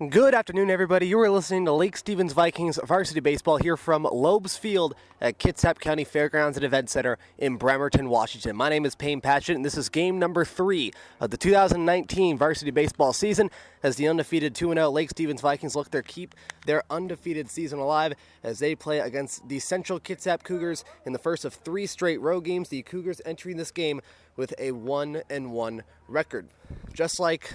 Good afternoon, everybody. You are listening to Lake Stevens Vikings varsity baseball here from Loeb's Field at Kitsap County Fairgrounds and Event Center in Bremerton, Washington. My name is Payne Patchett, and this is game number 3 of the 2019 varsity baseball season as the undefeated 2-0 Lake Stevens Vikings look to keep their undefeated season alive as they play against the Central Kitsap Cougars in the first of 3 straight road games. The Cougars entering this game with a 1-1 record. Just like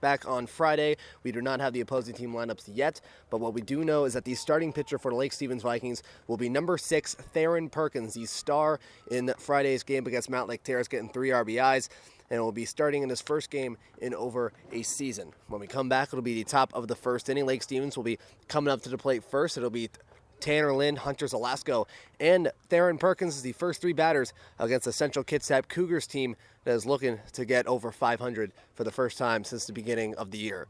back on Friday, we do not have the opposing team lineups yet, but what we do know is that the starting pitcher for the Lake Stevens Vikings will be number 6, Theron Perkins, the star in Friday's game against Mount Lake Terrace, getting 3 RBIs, and will be starting in his first game in over a season. When we come back, it'll be the top of the first inning. Lake Stevens will be coming up to the plate first. It'll be Tanner Lind, Hunter Zelasco, and Theron Perkins is the first 3 batters against the Central Kitsap Cougars team that is looking to get over 500 for the first time since the beginning of the year.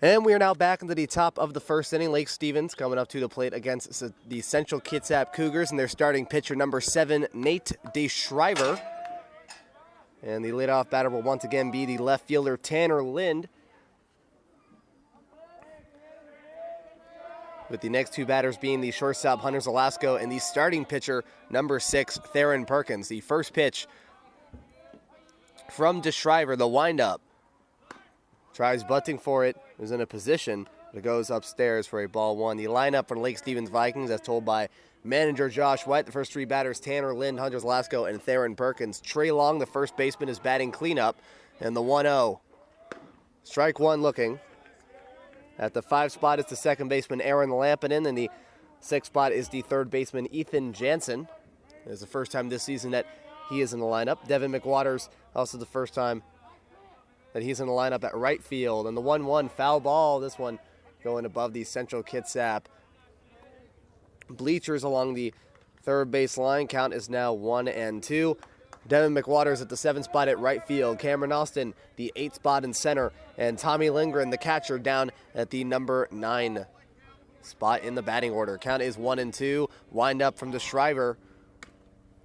And we are now back into the top of the first inning. Lake Stevens coming up to the plate against the Central Kitsap Cougars and their starting pitcher, number 7, Nate DeShriver. And the leadoff batter will once again be the left fielder, Tanner Lind, with the next 2 batters being the shortstop, Hunter Zelasco, and the starting pitcher, number 6, Theron Perkins. The first pitch from DeShriver, the windup. Tries butting for it, is in a position, but it goes upstairs for a ball 1. The lineup for the Lake Stevens Vikings, as told by manager Josh White, the first 3 batters, Tanner Lind, Hunter Zelasco, and Theron Perkins. Trey Long, the first baseman, is batting cleanup, and the 1-0. Strike 1 looking. At the 5 spot is the second baseman, Aaron Lampinen, and the 6th spot is the third baseman, Ethan Jansen. It is the first time this season that he is in the lineup. Devin McWaters, also the first time that he's in the lineup at right field. And the 1-1 foul ball, this one going above the Central Kitsap bleachers along the third base line. Count is now 1-2. Devin McWaters at the 7th spot at right field. Cameron Austin, the 8th spot in center. And Tommy Lindgren, the catcher, down at the number 9 spot in the batting order. Count is 1-2. Wind up from DeShriver.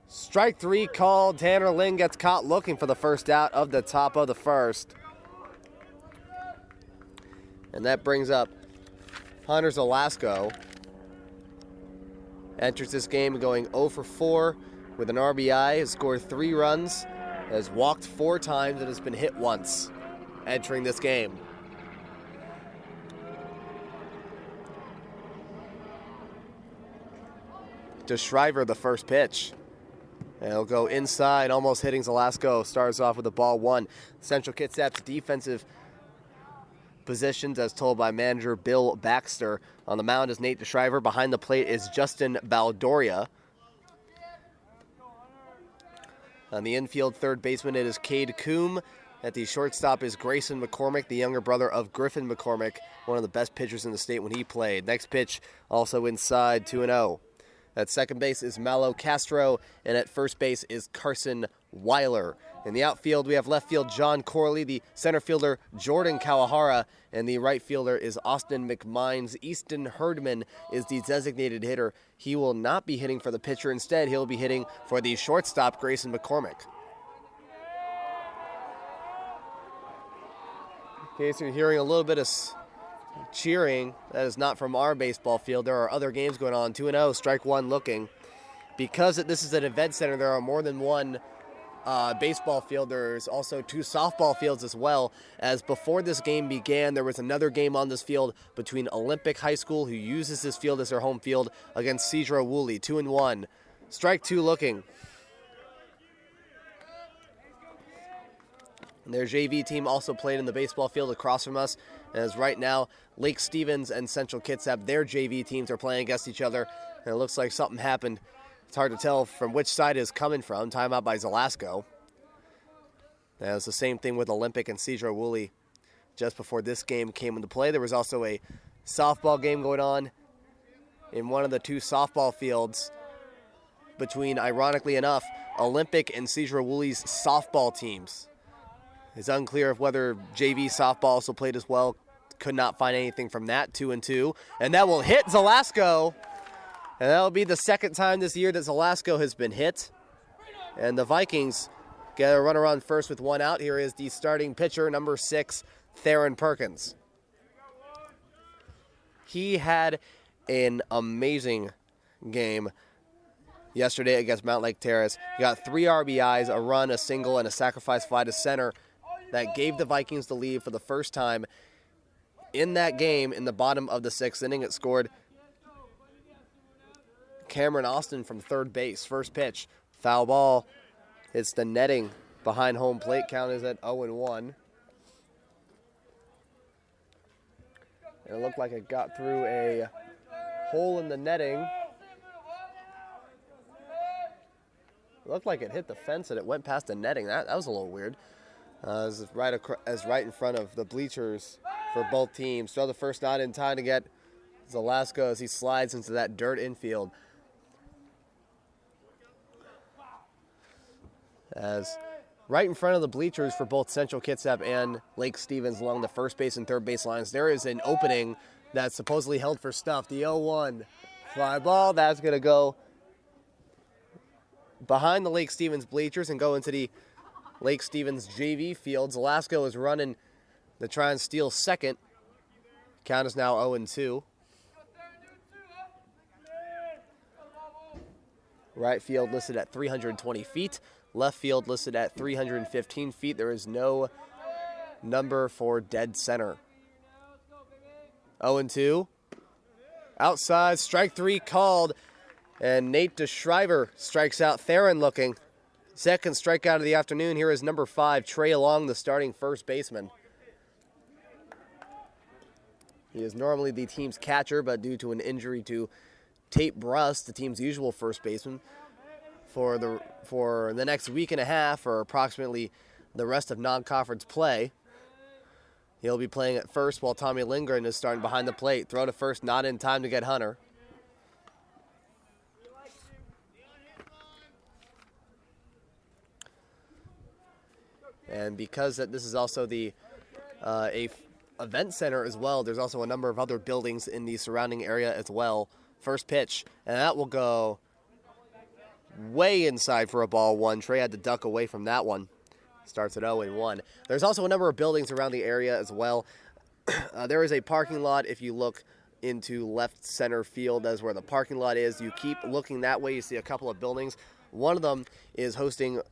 Strike 3 called. Tanner Lind gets caught looking for the first out of the top of the first. And that brings up Hunter Zelasco. Enters this game going 0 for 4. With an RBI, has scored 3 runs, has walked 4 times, and has been hit once entering this game. DeShriver, the first pitch. And it'll go inside, almost hitting Zelasco. Starts off with a ball 1. Central Kitsap's defensive positions, as told by manager Bill Baxter. On the mound is Nate DeShriver. Behind the plate is Justin Baldoria. On the infield, third baseman, it is Cade Coombe. At the shortstop is Grayson McCormick, the younger brother of Griffin McCormick, one of the best pitchers in the state when he played. Next pitch, also inside, 2-0. At second base is Malo Castro, and at first base is Carson Weiler. In the outfield, we have left field John Corley, the center fielder Jordan Kawahara, and the right fielder is Austin McMines. Easton Herdman is the designated hitter. He will not be hitting for the pitcher. Instead, he'll be hitting for the shortstop, Grayson McCormick. Okay, so you're hearing a little bit of cheering. That is not from our baseball field. There are other games going on. 2-0, strike 1 looking. Because this is an event center, there are more than one baseball field. There's also 2 softball fields as well, as before this game began, there was another game on this field between Olympic High School, who uses this field as their home field, against Cedro Woolley. 2-1. Strike 2 looking. And their JV team also played in the baseball field across from us, as right now, Lake Stevens and Central Kitsap, their JV teams are playing against each other, and it looks like something happened. It's hard to tell from which side it is coming from. Timeout by Zelasco. That was the same thing with Olympic and Cedro Woolley. Just before this game came into play, there was also a softball game going on in one of the 2 softball fields between, ironically enough, Olympic and Cedro Woolley's softball teams. It's unclear of whether JV softball also played as well. Could not find anything from that. 2-2. And that will hit Zelasco. And that'll be the second time this year that Zelasco has been hit. And the Vikings Get a runner on first with one out. Here is the starting pitcher, number 6, Theron Perkins. He had an amazing game yesterday against Mount Lake Terrace. He got 3 RBIs, a run, a single, and a sacrifice fly to center that gave the Vikings the lead for the first time in that game. In the bottom of the 6th inning, it scored Cameron Austin from third base. First pitch, foul ball. It's the netting behind home plate. Count is at 0-1. And it looked like it got through a hole in the netting. It looked like it hit the fence and it went past the netting. That was a little weird. It was right in front of the bleachers for both teams. Throw the first, not in time to get Zalasko as he slides into that dirt infield. As right in front of the bleachers for both Central Kitsap and Lake Stevens along the first base and third base lines, there is an opening that's supposedly held for stuff. The 0-1 fly ball, that's going to go behind the Lake Stevens bleachers and go into the Lake Stevens JV field. Zalasko is running to try and steal second. Count is now 0-2. Right field listed at 320 feet. Left field listed at 315 feet. There is no number for dead center. 0-2. Outside, strike 3 called. And Nate DeShriver strikes out Theron looking. Second strikeout of the afternoon. Here is number 5, Trey Long, the starting first baseman. He is normally the team's catcher, but due to an injury to Tate Bruss, the team's usual first baseman, for the next week and a half, or approximately the rest of non-conference play, he'll be playing at first while Tommy Lindgren is starting behind the plate. Throw to first, not in time to get Hunter. And because this is also the event center as well, there's also a number of other buildings in the surrounding area as well. First pitch, and that will go way inside for a ball 1. Trey had to duck away from that one. Starts at 0-1. There's also a number of buildings around the area as well. There is a parking lot. If you look into left center field, that's where the parking lot is. You keep looking that way, you see a couple of buildings. One of them is hosting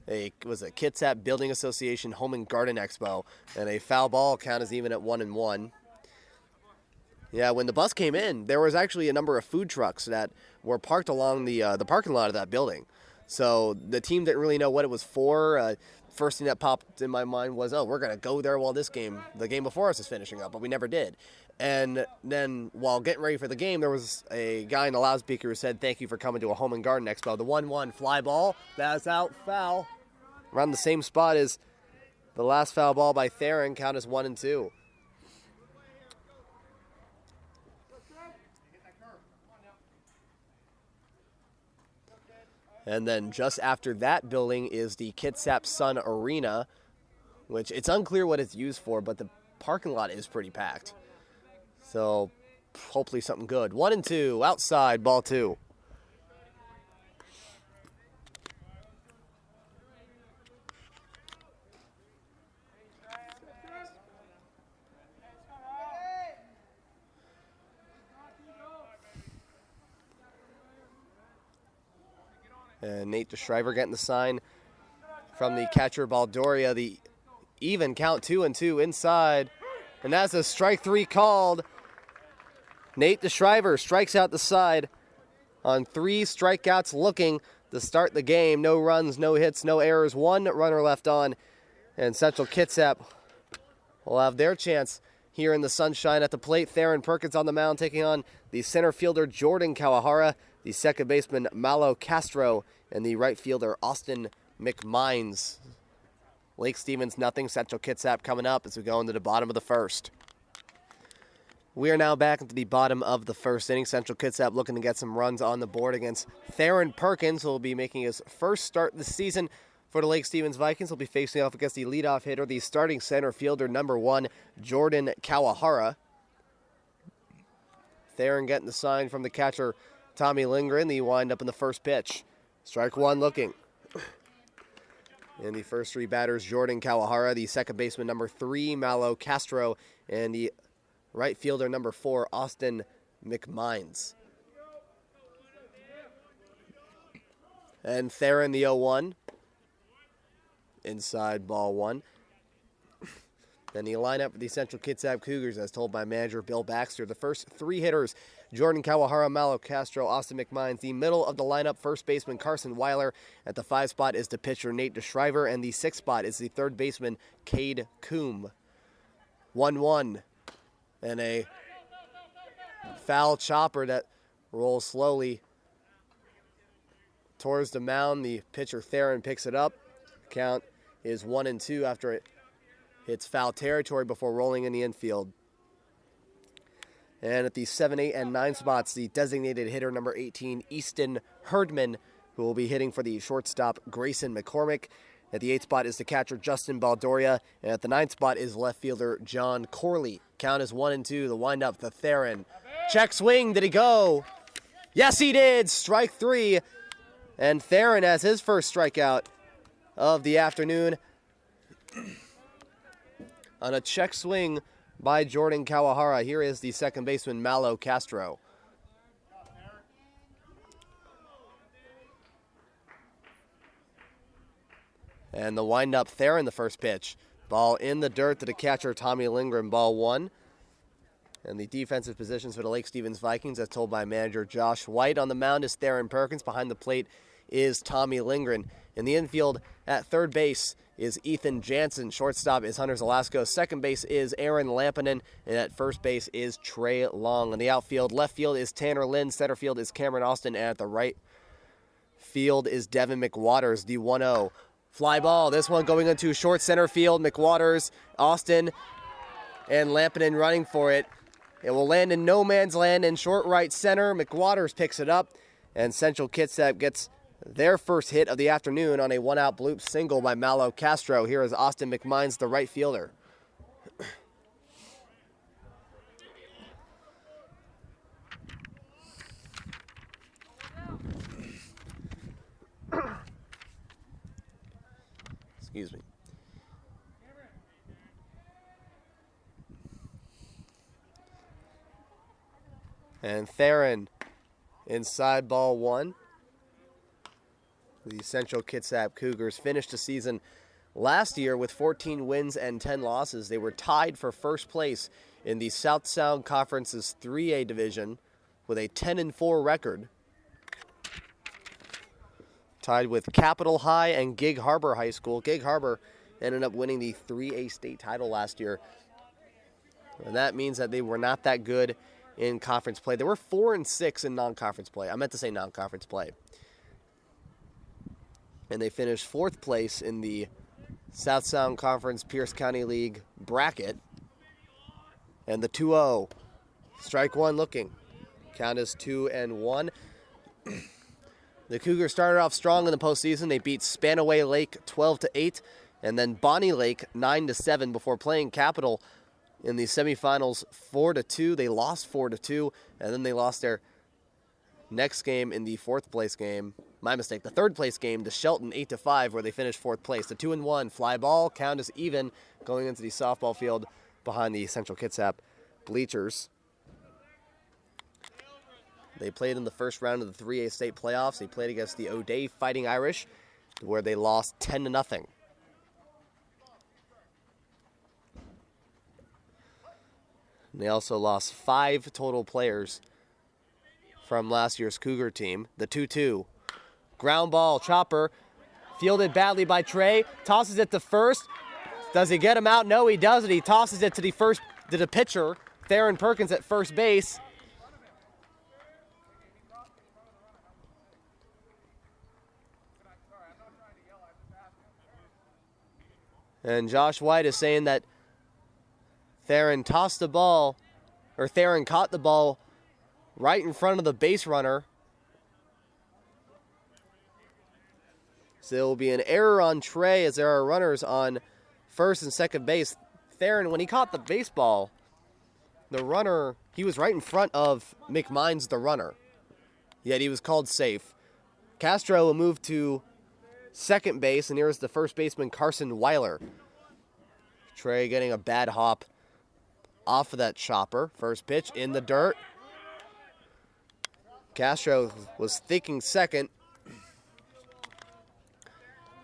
a Kitsap Building Association Home and Garden Expo, and a foul ball. Count is even at 1-1. Yeah, when the bus came in, there was actually a number of food trucks that were parked along the parking lot of that building. So the team didn't really know what it was for. First thing that popped in my mind was, we're going to go there while the game before us is finishing up, but we never did. And then while getting ready for the game, there was a guy in the loudspeaker who said, "Thank you for coming to a Home and Garden Expo." The 1-1 fly ball, that's out, foul. Around the same spot as the last foul ball by Theron. Count is 1-2. And then just after that building is the Kitsap Sun Arena, which it's unclear what it's used for, but the parking lot is pretty packed. So hopefully something good. 1-2, outside, ball 2. And Nate DeShriver getting the sign from the catcher Baldoria. The even count, 2-2 inside. And that's a strike 3 called. Nate DeShriver strikes out the side on 3 strikeouts looking to start the game. No runs, no hits, no errors. 1 runner left on. And Central Kitsap will have their chance here in the sunshine at the plate. Theron Perkins on the mound taking on the center fielder Jordan Kawahara, the second baseman Malo Castro, and the right fielder Austin McMines. Lake Stevens nothing, Central Kitsap coming up as we go into the bottom of the first. We are now back into the bottom of the first inning. Central Kitsap looking to get some runs on the board against Theron Perkins, who will be making his first start this season for the Lake Stevens Vikings. He'll be facing off against the leadoff hitter, the starting center fielder, number 1, Jordan Kawahara. Theron getting the sign from the catcher, Tommy Lindgren. The wind up in the first pitch. Strike 1 looking. And the first three batters, Jordan Kawahara, the second baseman, number 3, Malo Castro, and the right fielder, number 4, Austin McMines. And Theron, the 0-1. Inside ball 1. Then the lineup for the Central Kitsap Cougars, as told by manager Bill Baxter. The first three hitters, Jordan Kawahara, Malo Castro, Austin McMines. The middle of the lineup, first baseman Carson Weiler. At the 5 spot is the pitcher Nate DeShriver. And the 6th spot is the third baseman Cade Coombe. 1-1. And a foul chopper that rolls slowly towards the mound. The pitcher Theron picks it up. Count is 1-2 after it hits foul territory before rolling in the infield. And at the 7, 8, and 9 spots, the designated hitter, number 18, Easton Herdman, who will be hitting for the shortstop, Grayson McCormick. At the 8th spot is the catcher, Justin Baldoria. And at the 9th spot is left fielder, John Corley. Count is 1-2. The windup, the Theron. Check swing. Did he go? Yes, he did. Strike 3. And Theron has his first strikeout of the afternoon on a check swing by Jordan Kawahara. Here is the second baseman, Malo Castro. And the windup, Theron, the first pitch. Ball in the dirt to the catcher, Tommy Lindgren, ball 1. And the defensive positions for the Lake Stevens Vikings, as told by manager Josh White. On the mound is Theron Perkins. Behind the plate is Tommy Lindgren. In the infield, at third base is Ethan Jansen. Shortstop is Hunter Zelasco. Second base is Aaron Lampinen. And at first base is Trey Long. In the outfield, left field is Tanner Lynn. Center field is Cameron Austin. And at the right field is Devin McWaters, the 1-0. Fly ball. This one going into short center field. McWaters, Austin, and Lampinen running for it. It will land in no man's land in short right center. McWaters picks it up. And Central Kitsap gets their first hit of the afternoon on a one-out bloop single by Malo Castro. Here is Austin McMines, the right fielder. Excuse me. And Theron inside ball 1. The Central Kitsap Cougars finished the season last year with 14 wins and 10 losses. They were tied for first place in the South Sound Conference's 3A division with a 10-4 record. Tied with Capitol High and Gig Harbor High School. Gig Harbor ended up winning the 3A state title last year. And that means that they were not that good in conference play. They were 4-6 in non-conference play. I meant to say non-conference play. And they finished 4th place in the South Sound Conference Pierce County League bracket. And the 2-0. Strike 1 looking. Count is 2-1. The Cougars started off strong in the postseason. They beat Spanaway Lake 12-8. And then Bonnie Lake 9-7 before playing Capital in the semifinals 4-2. They lost 4-2. And then they lost their next game in the 4th place game. My mistake. The 3rd place game to Shelton 8-5, where they finished 4th place. The 2-1 fly ball. Count is even going into the softball field behind the Central Kitsap bleachers. They played in the first round of the 3A state playoffs. They played against the O'Day Fighting Irish, where they lost 10-0. They also lost 5 total players from last year's Cougar team. The 2-2. Ground ball, chopper, fielded badly by Trey, tosses it to first. Does he get him out? No, he doesn't. He tosses it to the pitcher, Theron Perkins at first base. And Josh White is saying that Theron caught the ball right in front of the base runner. So there will be an error on Trey as there are runners on first and second base. Theron, when he caught the baseball, the runner, he was right in front of McMines, the runner. Yet he was called safe. Castro will move to second base, and here's the first baseman, Carson Weiler. Trey getting a bad hop off of that chopper. First pitch in the dirt. Castro was thinking second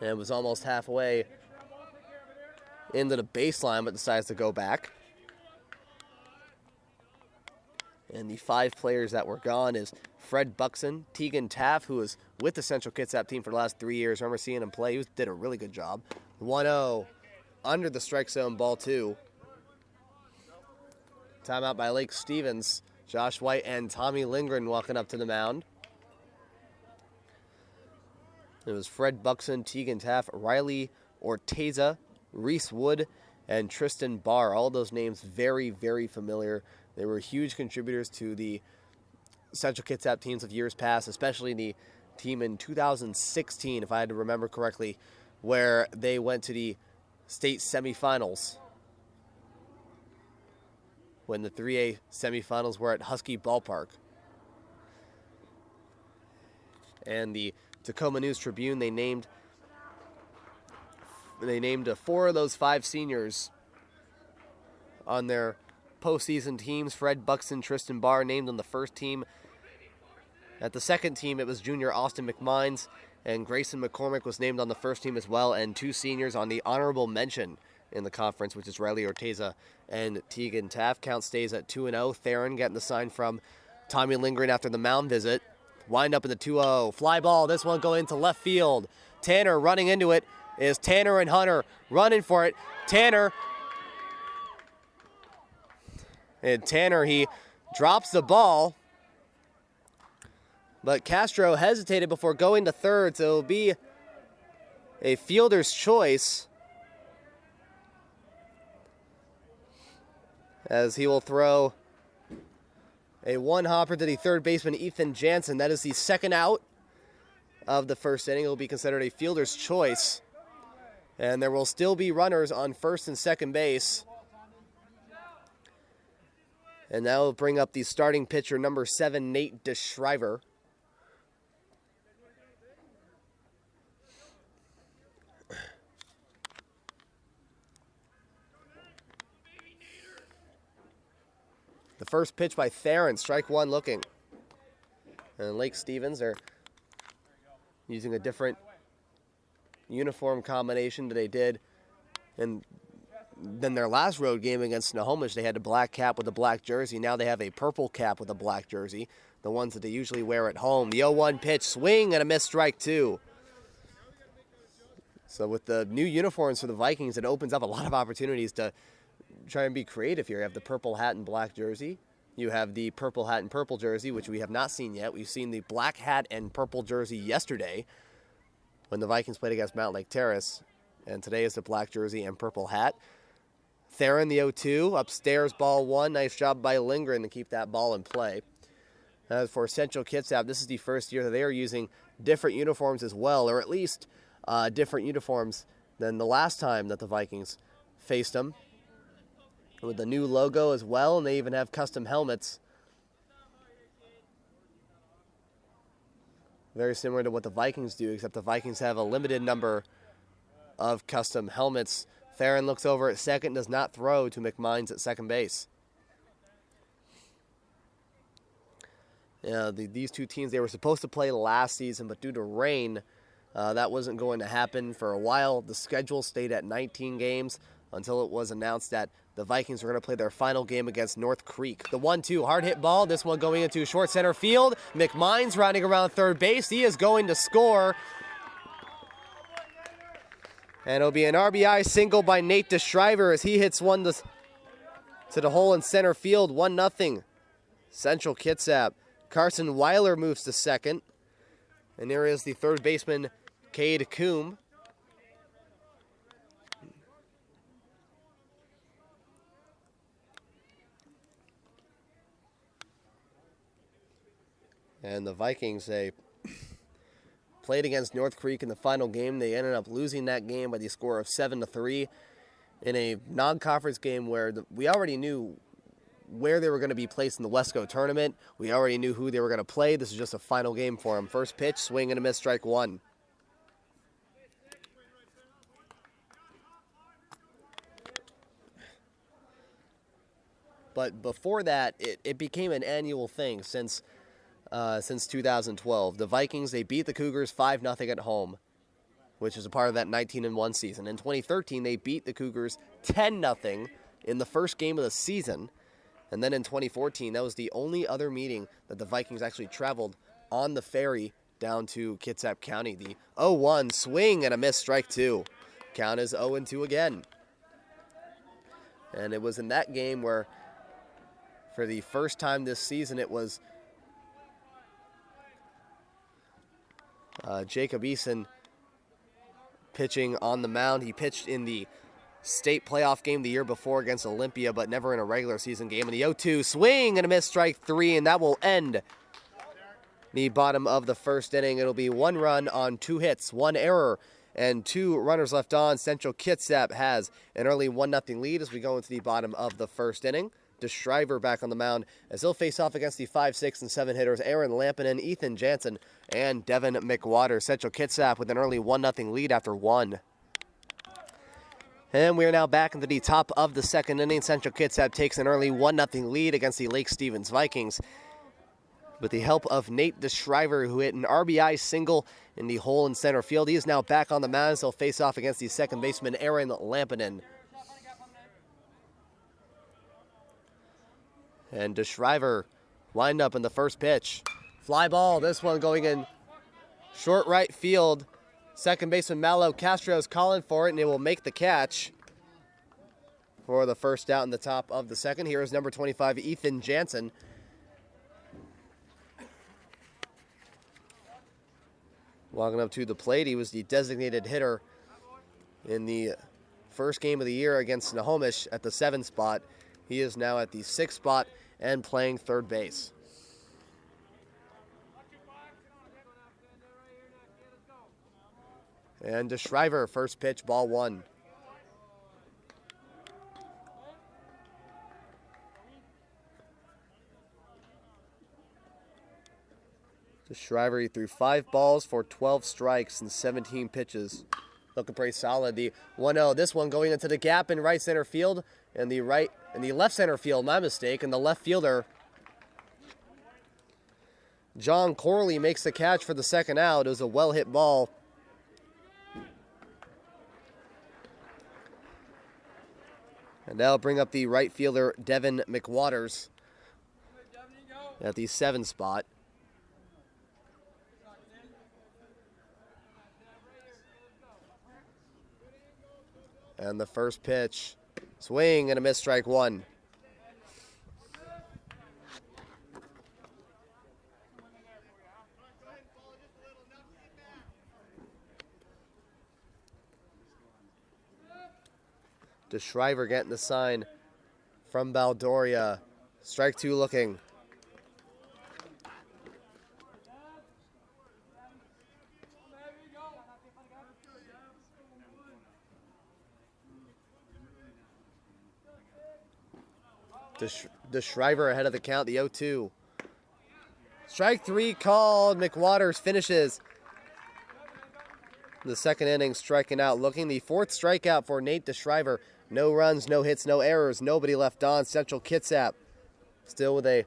and was almost halfway into the baseline, but decides to go back. And the 5 players that were gone is Fred Buxton, Tegan Taff, who was with the Central Kitsap team for the last 3 years. I remember seeing him play. He did a really good job. 1-0 under the strike zone, ball 2. Timeout by Lake Stevens. Josh White and Tommy Lindgren walking up to the mound. It was Fred Buxton, Tegan Taff, Riley Orteza, Reese Wood, and Tristan Barr. All those names very, very familiar. They were huge contributors to the Central Kitsap teams of years past, especially the team in 2016, if I had to remember correctly, where they went to the state semifinals when the 3A semifinals were at Husky Ballpark. And the Tacoma News Tribune, they named 4 of those 5 seniors on their postseason teams. Fred Buxton, Tristan Barr named on the first team. At the second team, it was junior Austin McMines, and Grayson McCormick was named on the first team as well, and 2 seniors on the honorable mention in the conference, which is Riley Orteza and Tegan Taff. Count stays at 2-0. Theron getting the sign from Tommy Lindgren after the mound visit. Wind up in the 2-0. Fly ball. This one going into left field. Tanner running into it is Tanner and Hunter running for it. Tanner, he drops the ball, but Castro hesitated before going to third, so it'll be a fielder's choice, as he will throw a one-hopper to the third baseman, Ethan Jansen. That is the second out of the first inning. It will be considered a fielder's choice. And there will still be runners on first and second base. And that will bring up the starting pitcher, number 7, Nate DeShriver. The first pitch by Theron, strike 1 looking. And Lake Stevens are using a different uniform combination that they did in than their last road game against Snohomish. They had a black cap with a black jersey. Now they have a purple cap with a black jersey, the ones that they usually wear at home. The 0-1 pitch, swing and a missed, strike 2. So with the new uniforms for the Vikings, it opens up a lot of opportunities to try and be creative here. You have the purple hat and black jersey. You have the purple hat and purple jersey, which we have not seen yet. We've seen the black hat and purple jersey yesterday when the Vikings played against Mount Lake Terrace. And today is the black jersey and purple hat. Theron, the 0-2, upstairs, ball 1. Nice job by Lindgren to keep that ball in play. As for Central Kitsap, this is the first year that they are using different uniforms as well, or at least different uniforms than the last time that the Vikings faced them, with the new logo as well, and they even have custom helmets. Very similar to what the Vikings do, except the Vikings have a limited number of custom helmets. Theron looks over at second, does not throw to McMines at second base. These two teams, they were supposed to play last season, but due to rain, that wasn't going to happen for a while. The schedule stayed at 19 games until it was announced that the Vikings were going to play their final game against North Creek. The 1-2, hard hit ball, this one going into short center field. McMines riding around third base. He is going to score. And it'll be an RBI single by Nate DeShriver as he hits one to the hole in center field. 1-0. Central Kitsap. Carson Weiler moves to second. And there is the third baseman, Cade Coombe. And the Vikings, they played against North Creek in the final game. They ended up losing that game by the score of 7-3 in a non-conference game where we already knew where they were going to be placed in the Wesco tournament. We already knew who they were going to play. This is just a final game for them. First pitch, swing and a miss, strike 1. but before that, it became an annual thing since 2012. The Vikings, they beat the Cougars 5-0 at home, which is a part of that 19-1 season. In 2013, they beat the Cougars 10-0 in the first game of the season. And then in 2014, that was the only other meeting that the Vikings actually traveled on the ferry down to Kitsap County. The 0-1 swing and a miss, strike two. Count is 0-2 again. And it was in that game where, for the first time this season, it was Jacob Eason pitching on the mound. He pitched in the state playoff game the year before against Olympia, but never in a regular season game. And the 0-2 swing and a miss, strike three, and that will end the bottom of the first inning. It'll be 1 run on 2 hits, 1 error, and 2 runners left on. Central Kitsap has an early 1-0 lead as we go into the bottom of the first inning. DeShriver back on the mound as he'll face off against the 5, 6, and 7 hitters Aaron Lampinen, Ethan Jansen, and Devin McWater. Central Kitsap with an early 1-0 lead after 1. And we are now back into the top of the second inning. Central Kitsap takes an early 1-0 lead against the Lake Stevens Vikings. With the help of Nate DeShriver, who hit an RBI single in the hole in center field. He is now back on the mound as he'll face off against the second baseman Aaron Lampinen. And DeShriver wind up in the first pitch. Fly ball, this one going in short right field. Second baseman Malo Castro is calling for it, and it will make the catch for the first out in the top of the second. Here is number 25, Ethan Jansen. Walking up to the plate, he was the designated hitter in the first game of the year against Nahomish at the 7th spot. He is now at the 6th spot and playing third base. And DeShriver, first pitch, ball 1. DeShriver, he threw 5 balls for 12 strikes and 17 pitches. Looking pretty solid. The 1-0. This one going into the gap in right center field, and the left center field, my mistake, and the left fielder John Corley makes the catch for the second out. It was a well-hit ball. And that'll bring up the right fielder Devin McWaters at the 7th spot. And the first pitch, swing and a miss, strike 1. DeShriver getting the sign from Baldoria. Strike 2 looking. DeShriver ahead of the count, the 0-2. Strike 3 called. McWaters finishes the second inning striking out. Looking the 4th strikeout for Nate DeShriver. No runs, no hits, no errors, nobody left on. Central Kitsap still with a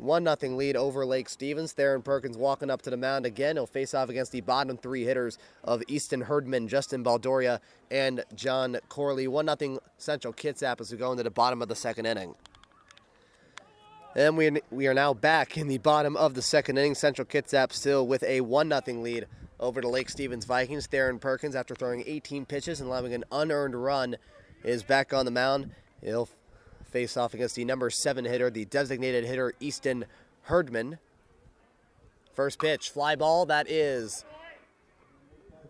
1-0 lead over Lake Stevens. Theron Perkins walking up to the mound again. He'll face off against the bottom 3 hitters of Easton Herdman, Justin Baldoria, and John Corley. 1-0 Central Kitsap as we go into the bottom of the second inning. And we are now back in the bottom of the second inning. Central Kitsap still with a 1-0 lead over the Lake Stevens Vikings. Theron Perkins, after throwing 18 pitches and allowing an unearned run, is back on the mound. He'll face off against the number 7 hitter, the designated hitter, Easton Herdman. First pitch, fly ball, that is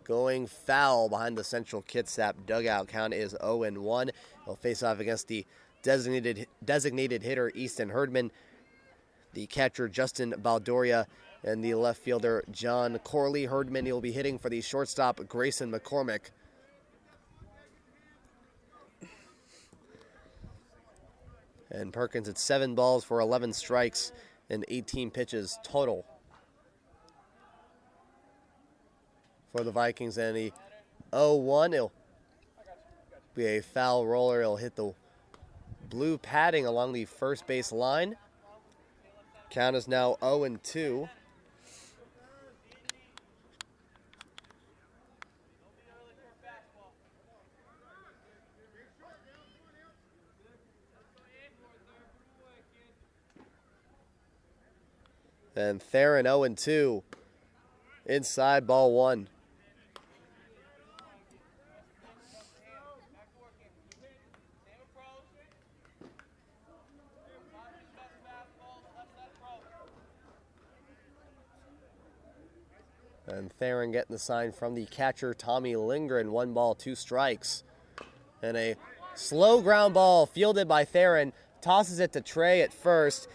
going foul behind the Central Kitsap dugout. Count is 0-1. He'll face off against the designated hitter, Easton Herdman, the catcher, Justin Baldoria, and the left fielder, John Corley. Herdman, he'll be hitting for the shortstop, Grayson McCormick. And Perkins at 7 balls for 11 strikes and 18 pitches total for the Vikings. And the 0-1, it'll be a foul roller. It'll hit the blue padding along the first base line. Count is now 0-2. And Theron 0-2. Inside, ball one. And Theron getting the sign from the catcher, Tommy Lindgren. 1 ball, 2 strikes. And a slow ground ball fielded by Theron. Tosses it to Trey at first.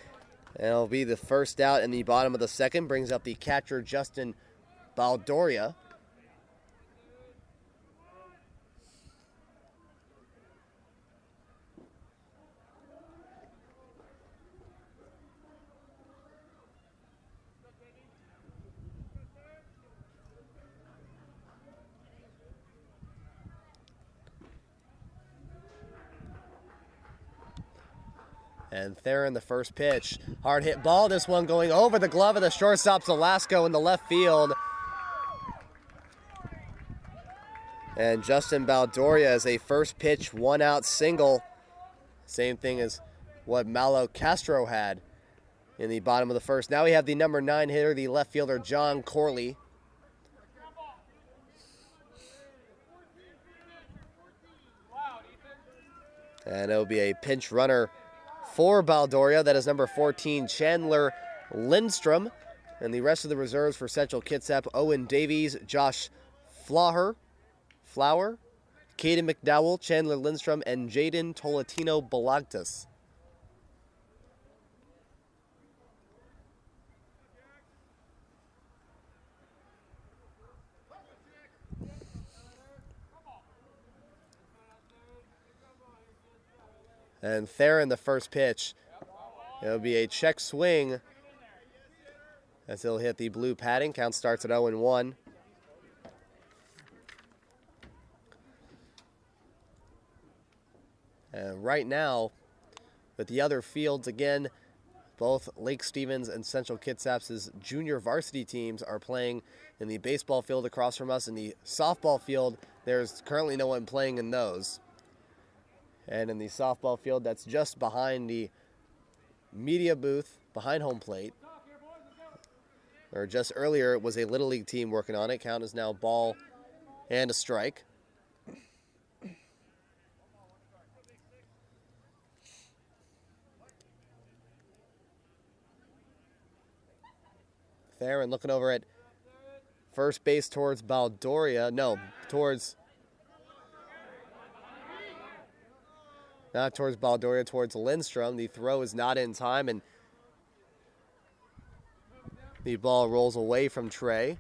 And it'll be the first out in the bottom of the second. Brings up the catcher, Justin Baldoria. And Theron, the first pitch. Hard hit ball. This one going over the glove of the shortstop, Zelasco, in the left field. And Justin Baldoria is a first pitch, 1-out single. Same thing as what Malo Castro had in the bottom of the first. Now we have the number 9 hitter, the left fielder, John Corley. And it'll be a pinch runner for Baldoria. That is number 14, Chandler Lindstrom. And the rest of the reserves for Central Kitsap, Owen Davies, Josh Flower, Caden McDowell, Chandler Lindstrom, and Jaden Tolentino Balagtas. And Theron, the first pitch. It'll be a check swing as he'll hit the blue padding. Count starts at 0-1. And right now, with the other fields, again, both Lake Stevens and Central Kitsap's junior varsity teams are playing in the baseball field across from us. In the softball field, there's currently no one playing in those. And in the softball field, that's just behind the media booth, behind home plate. Or just earlier, it was a Little League team working on it. Count is now ball and a strike. Theron looking over at first base towards Baldoria. No, towards... Not towards Baldoria, towards Lindstrom. The throw is not in time, and the ball rolls away from Trey.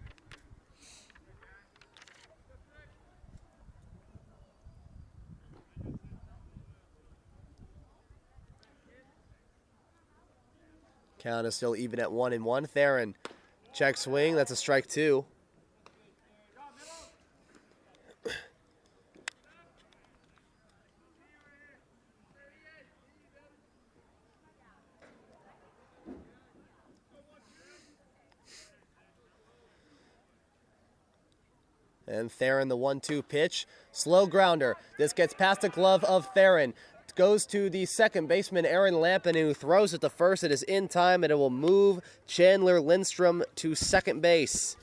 Count is still even at 1-1. Theron, check swing. That's a strike 2. And Theron, the 1-2 pitch. Slow grounder. This gets past the glove of Theron. Goes to the second baseman, Aaron Lampin, who throws it to first. It is in time, and it will move Chandler Lindstrom to second base.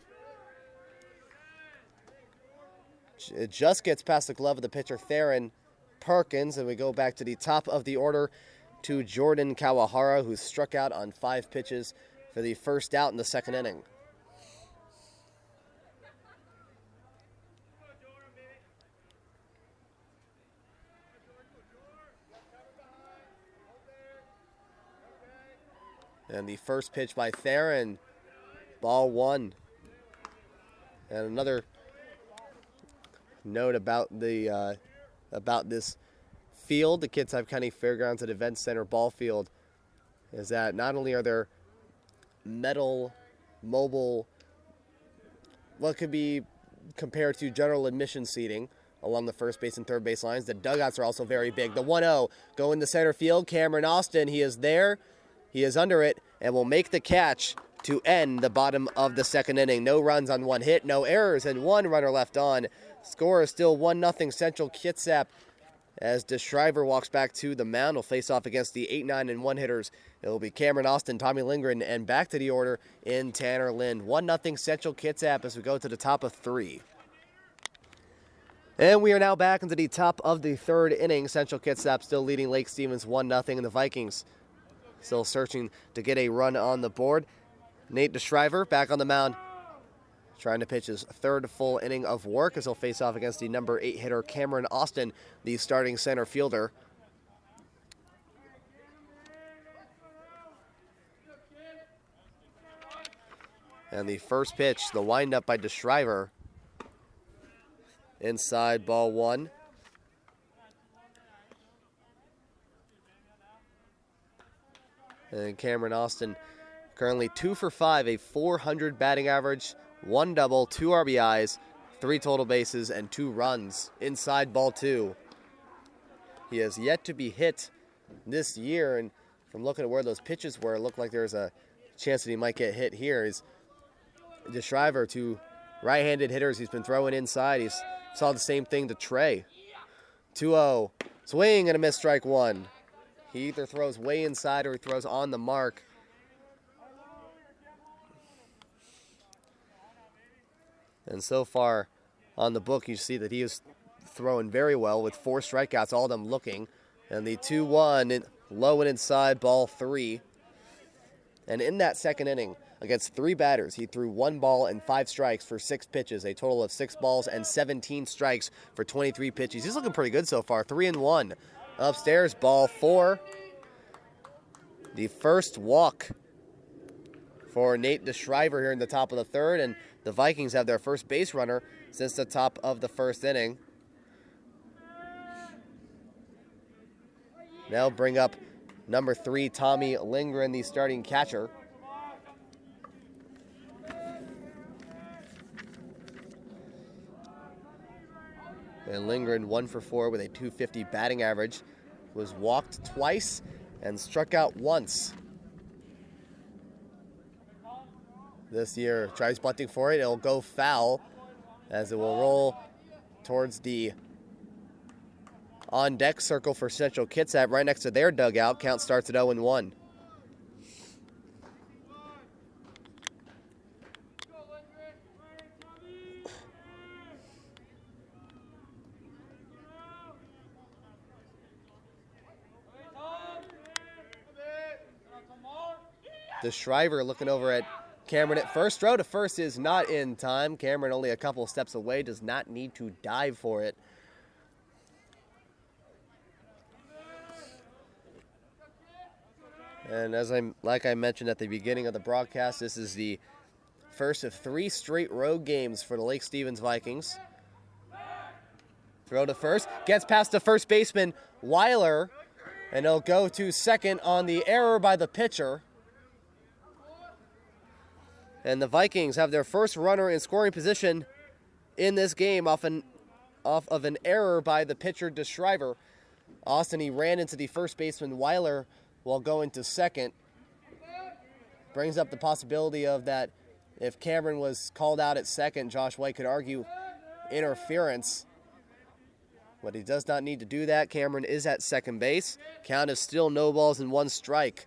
It just gets past the glove of the pitcher, Theron Perkins, and we go back to the top of the order to Jordan Kawahara, who struck out on 5 pitches for the first out in the second inning. And the first pitch by Theron, ball 1. And another note about the about this field, the Kitsap County Fairgrounds and Event Center ball field, is that not only are there metal, mobile, what could be compared to general admission seating, along the first base and third base lines. The dugouts are also very big. The 1-0 going to center field. Cameron Austin, he is there. He is under it and will make the catch to end the bottom of the second inning. No runs on one hit, no errors, and one runner left on. Score is still 1-0 Central Kitsap as DeShriver walks back to the mound. Will face off against the 8, 9, and 1 hitters. It will be Cameron Austin, Tommy Lindgren, and back to the order in Tanner Lind. 1-0 Central Kitsap as we go to the top of 3. And we are now back into the top of the third inning. Central Kitsap still leading Lake Stevens 1-0, and the Vikings still searching to get a run on the board. Nate DeShriver back on the mound, trying to pitch his third full inning of work as he'll face off against the number 8 hitter Cameron Austin, the starting center fielder. And the first pitch, the windup by DeShriver. Inside, ball 1. And Cameron Austin currently 2 for 5, a .400 batting average, 1 double, 2 RBIs, 3 total bases, and 2 runs. Inside, ball 2. He has yet to be hit this year, and from looking at where those pitches were, it looked like there's a chance that he might get hit here. He's DeShriver to right-handed hitters. He's been throwing inside. He's saw the same thing to Trey. 2-0. Swing and a miss, strike 1. He either throws way inside or he throws on the mark. And so far on the book, you see that he is throwing very well with 4 strikeouts, all of them looking. And the 2-1, low and inside, ball 3. And in that second inning, against 3 batters, he threw 1 ball and 5 strikes for 6 pitches, a total of 6 balls and 17 strikes for 23 pitches. He's looking pretty good so far, 3-1. Upstairs, ball 4. The first walk for Nate DeShriver here in the top of the third, and the Vikings have their first base runner since the top of the first inning. Now bring up number 3, Tommy Lindgren, the starting catcher. And Lindgren 1 for 4 with a .250 batting average. Was walked twice and struck out once. This year, tries bunting for it. It'll go foul as it will roll towards the on-deck circle for Central Kitsap right next to their dugout. Count starts at 0-1. DeShriver looking over at Cameron at first. Throw to first is not in time. Cameron only a couple steps away, does not need to dive for it. And like I mentioned at the beginning of the broadcast, this is the first of 3 straight road games for the Lake Stevens Vikings. Throw to first, gets past the first baseman, Weiler, and he'll go to second on the error by the pitcher. And the Vikings have their first runner in scoring position in this game off of an error by the pitcher DeShriver. Austin, he ran into the first baseman Weiler while going to second. Brings up the possibility of that if Cameron was called out at second, Josh White could argue interference. But he does not need to do that. Cameron is at second base. Count is still no balls and 1 strike.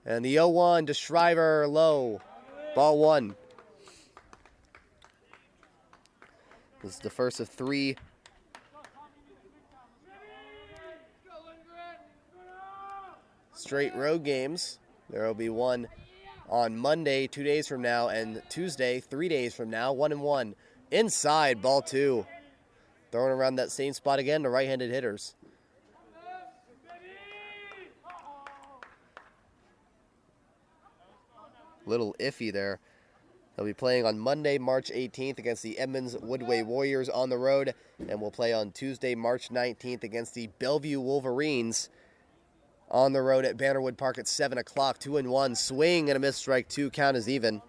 And the 0-1, DeShriver low. Ball 1. This is the first of 3. Straight road games. There will be one on Monday, 2 days from now, and Tuesday, 3 days from now, 1-1. Inside, ball 2. Throwing around that same spot again to right-handed hitters. Little iffy there. They'll be playing on Monday, March 18th against the Edmonds Woodway Warriors on the road, and will play on Tuesday, March 19th against the Bellevue Wolverines on the road at Bannerwood Park at 7 o'clock. 2-1, swing and a miss, strike 2, count is even.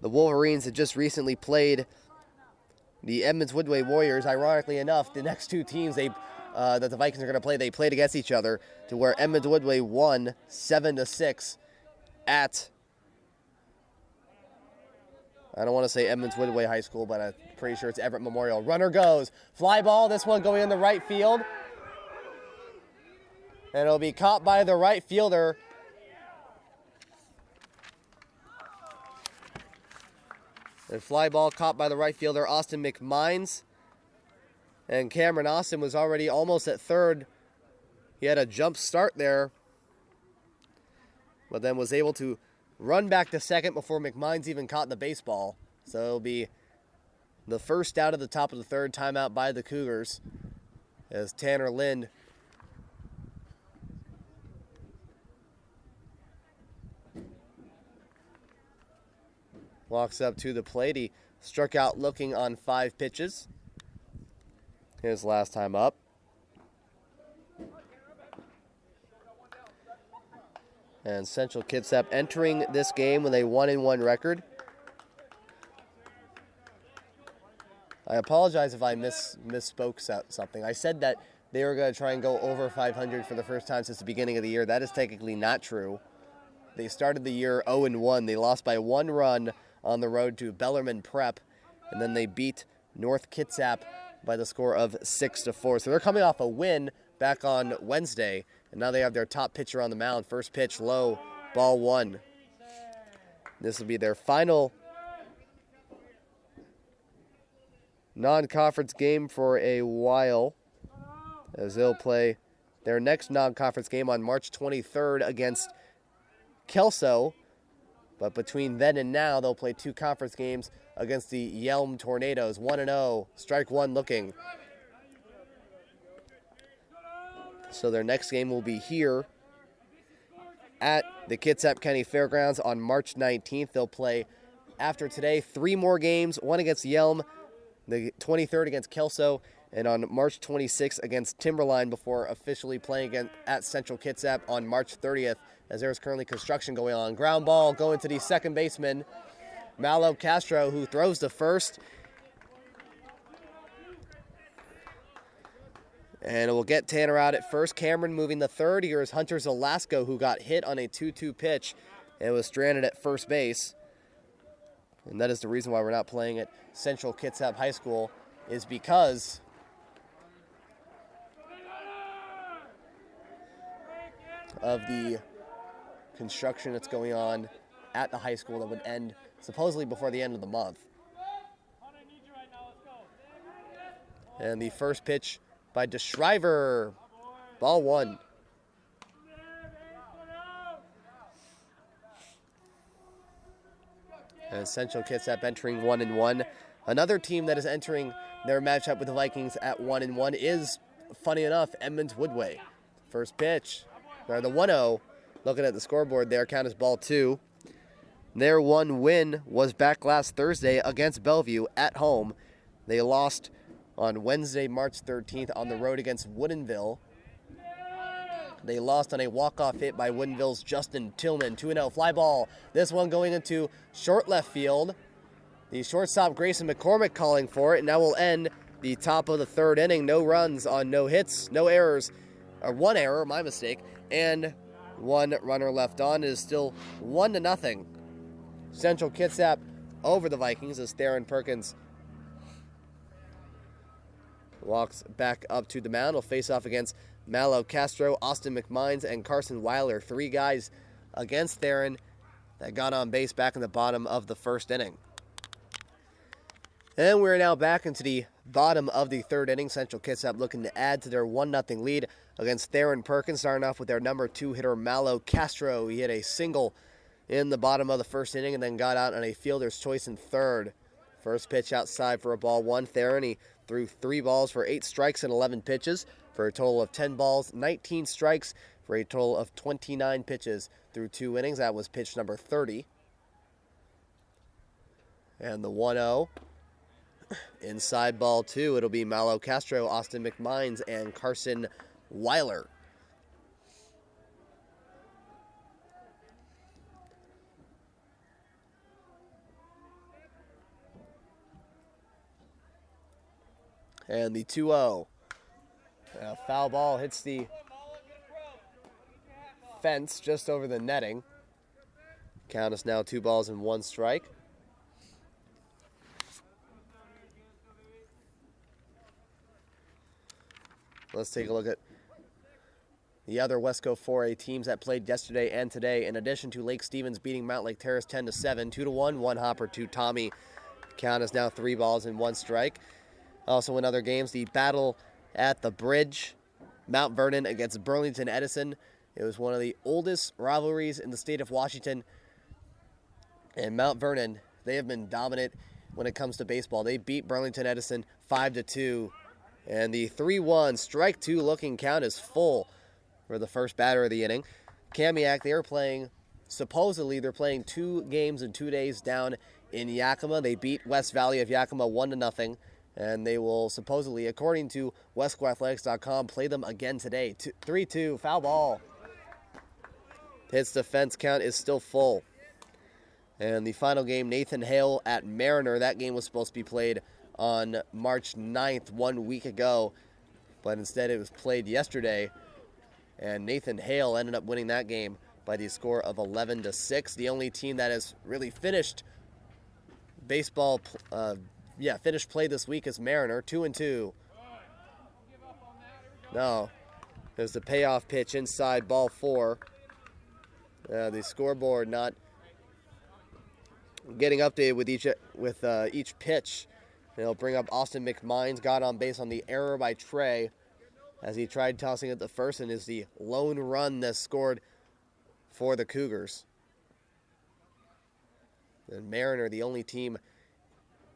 The Wolverines had just recently played the Edmonds Woodway Warriors. Ironically enough, the next two teams that the Vikings are going to play, they played against each other, to where Edmonds Woodway won 7-6 at, I don't want to say Edmonds Woodway High School, but I'm pretty sure it's Everett Memorial. Runner goes. Fly ball, this one going in the right field. And it'll be caught by the right fielder. The fly ball caught by the right fielder, Austin McMines. And Cameron Austin was already almost at third. He had a jump start there, but then was able to run back to second before McMines even caught the baseball. So it'll be the first out of the top of the third, timeout by the Cougars, as Tanner Lind walks up to the plate. He struck out looking on 5 pitches. His last time up. And Central Kitsap entering this game with a 1-1 record. I apologize if I misspoke something. I said that they were going to try and go over 500 for the first time since the beginning of the year. That is technically not true. They started the year 0-1. They lost by 1 run on the road to Bellarmine Prep, and then they beat North Kitsap by the score of 6-4. So they're coming off a win back on Wednesday, and now they have their top pitcher on the mound. First pitch low, ball 1. This will be their final non-conference game for a while, as they'll play their next non-conference game on March 23rd against Kelso. But between then and now, they'll play 2 conference games against the Yelm Tornadoes. 1-0, strike 1 looking. So their next game will be here at the Kitsap County Fairgrounds on March 19th. They'll play, after today, 3 more games, 1 against Yelm, the 23rd against Kelso, and on March 26th against Timberline, before officially playing again at Central Kitsap on March 30th, as there is currently construction going on. Ground ball going to the second baseman, Malo Castro, who throws to first. And it will get Tanner out at first. Cameron moving to third. Here is Hunter Zelasco, who got hit on a 2-2 pitch and was stranded at first base. And that is the reason why we're not playing at Central Kitsap High School, is because of the construction that's going on at the high school that would end supposedly before the end of the month. And the first pitch by DeShriver, ball 1. And Central Kitsap entering 1-1. Another team that is entering their matchup with the Vikings at 1-1 is, funny enough, Edmonds Woodway. First pitch, or the 1-0. Looking at the scoreboard there, count as ball 2. Their one win was back last Thursday against Bellevue at home. They lost on Wednesday, March 13th on the road against Woodinville. They lost on a walk-off hit by Woodinville's Justin Tillman. 2-0 fly ball. This one going into short left field. The shortstop Grayson McCormick calling for it, and now will end the top of the third inning. No runs on no hits, no errors, or 1 error, my mistake, and 1 runner left on. It is still 1-0. Central Kitsap over the Vikings as Theron Perkins walks back up to the mound. Will face off against Malo Castro, Austin McMines, and Carson Weiler. 3 guys against Theron that got on base back in the bottom of the first inning. And we're now back into the bottom of the third inning. Central Kitsap looking to add to their 1-0 lead against Theron Perkins, starting off with their number 2 hitter, Malo Castro. He hit a single in the bottom of the first inning and then got out on a fielder's choice in third. First pitch outside for a ball 1. Theron, he threw 3 balls for 8 strikes and 11 pitches for a total of 10 balls, 19 strikes for a total of 29 pitches through 2 innings. That was pitch number 30. And the 1-0. Inside ball 2, it'll be Malo Castro, Austin McMines, and Carson Weiler. And the 2-0. Foul ball hits the fence just over the netting. Count is now 2 balls and 1 strike. Let's take a look at the other Wesco 4A teams that played yesterday and today. In addition to Lake Stevens beating Mount Lake Terrace 10-7, 2-1, 1 hopper to Tommy. Count is now 3 balls and 1 strike. Also in other games, the battle at the bridge, Mount Vernon against Burlington Edison. It was one of the oldest rivalries in the state of Washington. And Mount Vernon, they have been dominant when it comes to baseball. They beat Burlington Edison 5-2. And the 3-1 strike 2 looking count is full for the first batter of the inning. Kamiak, they are playing, supposedly they're playing 2 games in 2 days down in Yakima. They beat West Valley of Yakima 1-0. And they will supposedly, according to WescoAthletics.com, play them again today. 3-2, foul ball. Hits the fence, count is still full. And the final game, Nathan Hale at Mariner. That game was supposed to be played on March 9th, 1 week ago. But instead it was played yesterday. And Nathan Hale ended up winning that game by the score of 11-6. The only team that has really finished baseball finished play this week is Mariner, 2-2. No, there's the payoff pitch inside, ball 4. The scoreboard not getting updated with each pitch. It'll bring up Austin McMines, got on base on the error by Trey as he tried tossing it to first, and is the lone run that's scored for the Cougars. And Mariner, the only team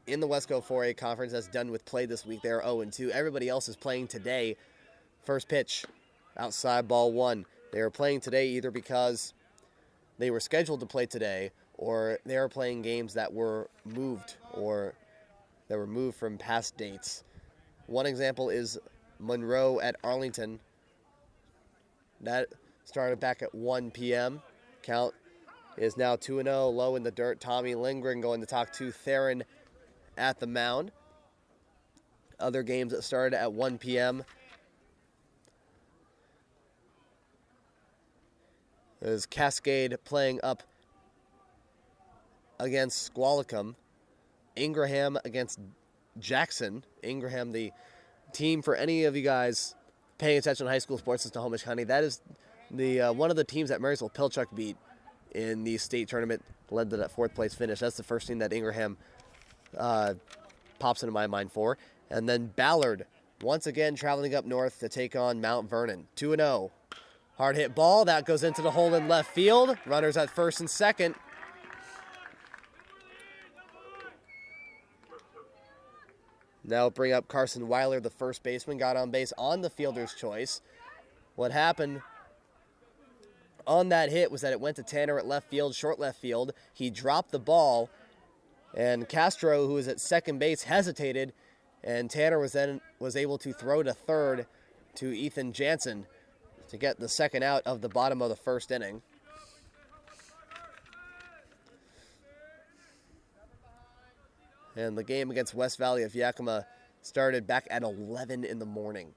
in the Wesco 4A Conference that's done with play this week. They're 0-2. Everybody else is playing today. First pitch, outside, ball 1. They are playing today either because they were scheduled to play today or they are playing games that were moved or that were moved from past dates. One example is Monroe at Arlington. That started back at 1 p.m. Count is now 2-0, low in the dirt. Tommy Lindgren going to talk to Theron at the mound. Other games that started at 1 p.m. There's Cascade playing up against Squalicum. Ingraham against Jackson. Ingraham, the team for any of you guys paying attention to high school sports in Snohomish County. That is the one of the teams that Marysville Pilchuck beat in the state tournament, led to that 4th place finish. That's the first thing that Ingraham pops into my mind for. And then Ballard, once again traveling up north to take on Mount Vernon. 2-0. Hard hit ball. That goes into the hole in left field. Runners at first and second. Now bring up Carson Weiler, the first baseman. Got on base on the fielder's choice. What happened on that hit was that it went to Tanner at left field, short left field. He dropped the ball. And Castro, who was at second base, hesitated, and Tanner was able to throw to third to Ethan Jansen to get the second out of the bottom of the first inning. And the game against West Valley of Yakima started back at 11 in the morning.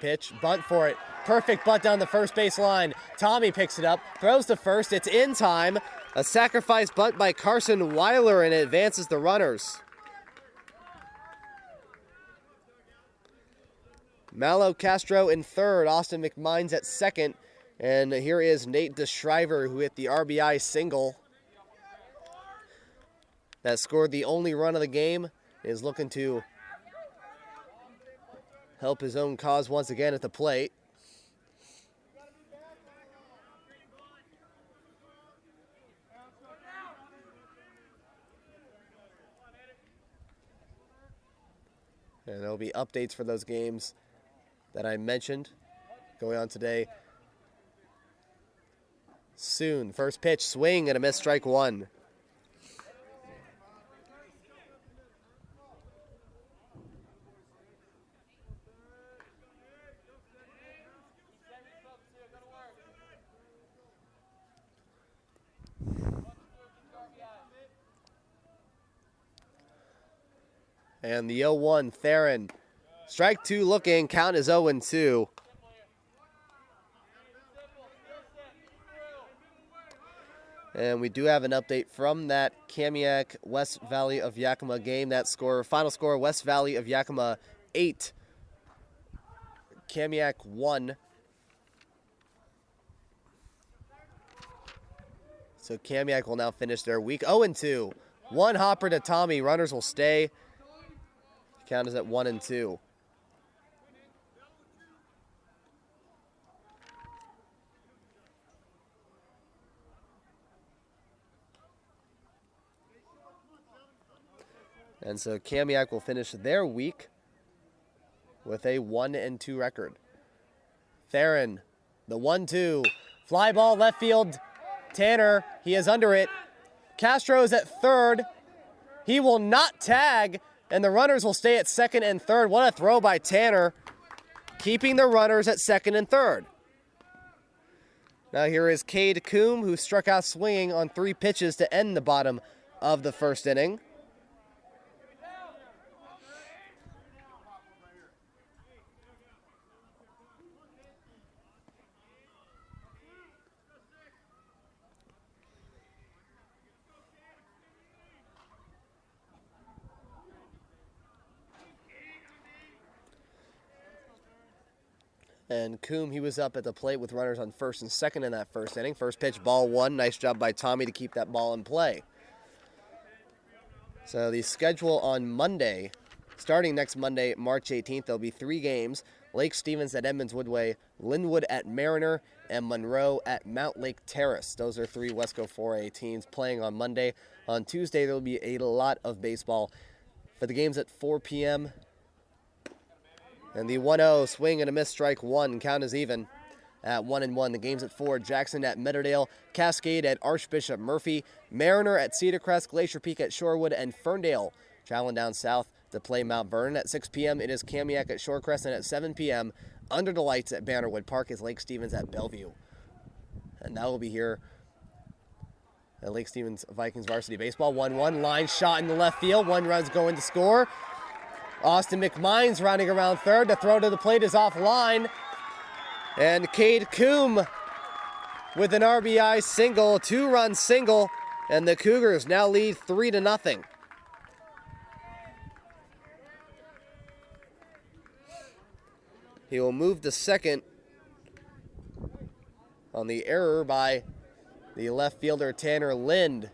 Pitch, bunt for it. Perfect bunt down the first base line. Tommy picks it up, throws to first. It's in time. A sacrifice bunt by Carson Weiler, and it advances the runners. Malo Castro in third. Austin McMines at second. And here is Nate DeShriver, who hit the RBI single that scored the only run of the game. Is looking to help his own cause once again at the plate. And there'll be updates for those games that I mentioned going on today soon. First pitch, swing and a miss, strike 1. And the 0-1, Theron Strike two looking. Count is 0-2. And we do have an update from that Kamiak West Valley of Yakima game. That score, final score, West Valley of Yakima 8, Kamiak 1. So Kamiak will now finish their week 0-2. One hopper to Tommy. Runners will stay. Count is at 1-2. And so Kamiak will finish their week with a 1-2 record. Theron, the 1-2. Fly ball left field. Tanner, he is under it. Castro's at third. He will not tag, and the runners will stay at second and third. What a throw by Tanner, keeping the runners at second and third. Now here is Cade Coombe, who struck out swinging on 3 pitches to end the bottom of the first inning. And Coombe, he was up at the plate with runners on first and second in that first inning. First pitch, ball 1. Nice job by Tommy to keep that ball in play. So the schedule on Monday, starting next Monday, March 18th, there'll be 3 games. Lake Stevens at Edmonds Woodway, Linwood at Mariner, and Monroe at Mount Lake Terrace. Those are 3 Wesco 4A teams playing on Monday. On Tuesday, there'll be a lot of baseball. For the games at 4 p.m., and the 1-0, swing and a miss, strike 1. Count is even at 1-1. The game's at 4. Jackson at Meadowdale, Cascade at Archbishop Murphy, Mariner at Cedar Crest, Glacier Peak at Shorewood, and Ferndale traveling down south to play Mount Vernon. At 6 p.m., it is Kamiak at Shorecrest, and at 7 p.m., under the lights at Bannerwood Park is Lake Stevens at Bellevue. And that will be here at Lake Stevens Vikings Varsity Baseball. 1-1, line shot in the left field. 1 run's going to score. Austin McMines rounding around third. The throw to the plate is offline. And Cade Coombe with an RBI single, 2-run single, and the Cougars now lead 3-0. He will move to second on the error by the left fielder Tanner Lind.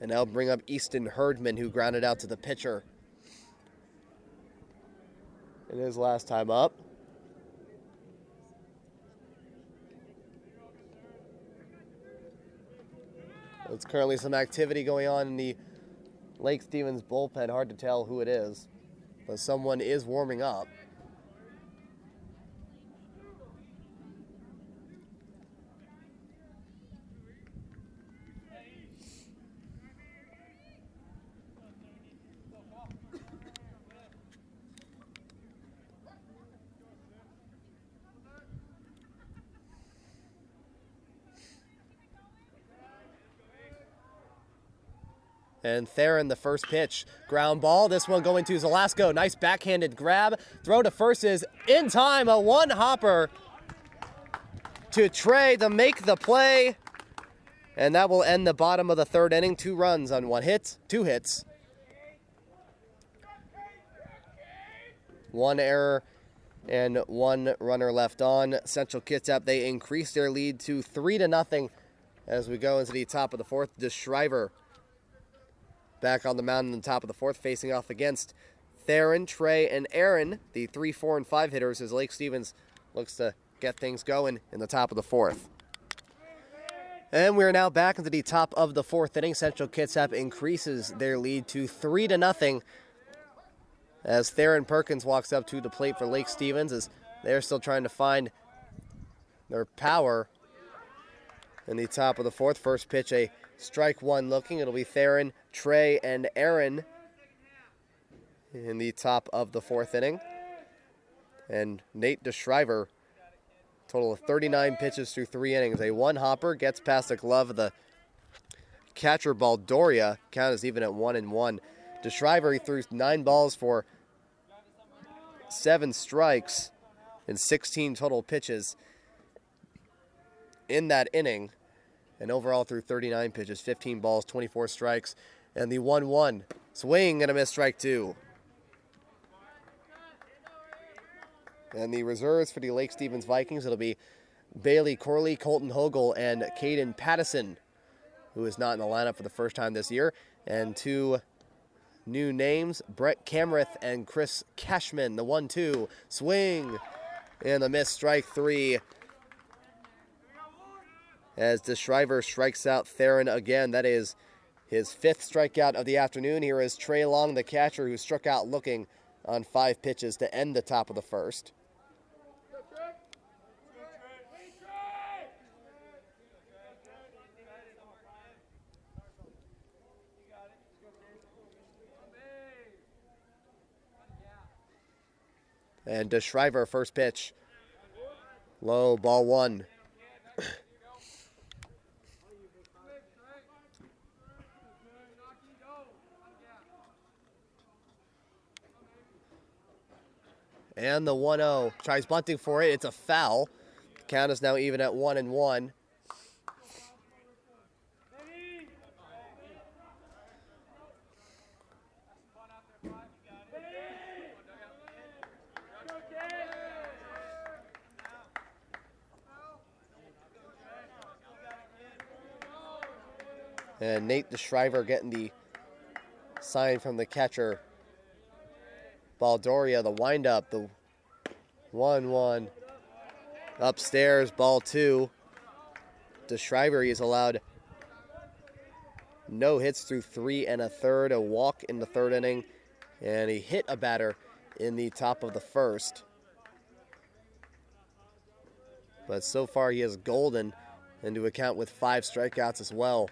And now bring up Easton Herdman, who grounded out to the pitcher in his last time up. There's currently some activity going on in the Lake Stevens bullpen. Hard to tell who it is, but someone is warming up. And Theron, the first pitch. Ground ball. This one going to Zelasco. Nice backhanded grab. Throw to first is in time. A 1-hopper to Trey to make the play. And that will end the bottom of the third inning. 2 runs on 2 hits. 1 error and 1 runner left on. Central Kitsap, they increase their lead to 3-0 as we go into the top of the 4th. DeShriver back on the mound in the top of the 4th, facing off against Theron, Trey, and Aaron, the 3, 4, and 5 hitters, as Lake Stevens looks to get things going in the top of the 4th. And we're now back into the top of the 4th inning. Central Kitsap increases their lead to 3-0 as Theron Perkins walks up to the plate for Lake Stevens, as they're still trying to find their power in the top of the 4th. First pitch, a strike 1 looking. It'll be Theron, Trey, and Aaron in the top of the 4th inning. And Nate DeShriver, total of 39 pitches through 3 innings. A 1-hopper, gets past the glove of the catcher Baldoria. Count is even at 1-1. DeShriver, he threw 9 balls for 7 strikes and 16 total pitches in that inning. And overall threw 39 pitches, 15 balls, 24 strikes, and the 1-1. Swing and a miss, strike 2. And the reserves for the Lake Stevens Vikings, it'll be Bailey Corley, Colton Hogel, and Caden Pattison, who is not in the lineup for the first time this year. And 2 new names, Brett Camrith and Chris Cashman. The 1-2, swing, and the miss, strike 3. As DeShriver strikes out Theron again. That is his 5th strikeout of the afternoon. Here is Trey Long, the catcher, who struck out looking on 5 pitches to end the top of the first. And DeShriver, first pitch. Low, ball 1. And the 1-0. Tries bunting for it. It's a foul. The count is now even at 1-1. And Nate DeShriver getting the sign from the catcher. Baldoria, the windup, the 1-1. Upstairs, ball 2. DeShriver, he's allowed no hits through 3 1/3, a walk in the 3rd inning, and he hit a batter in the top of the 1st. But so far he is golden into account with 5 strikeouts as well.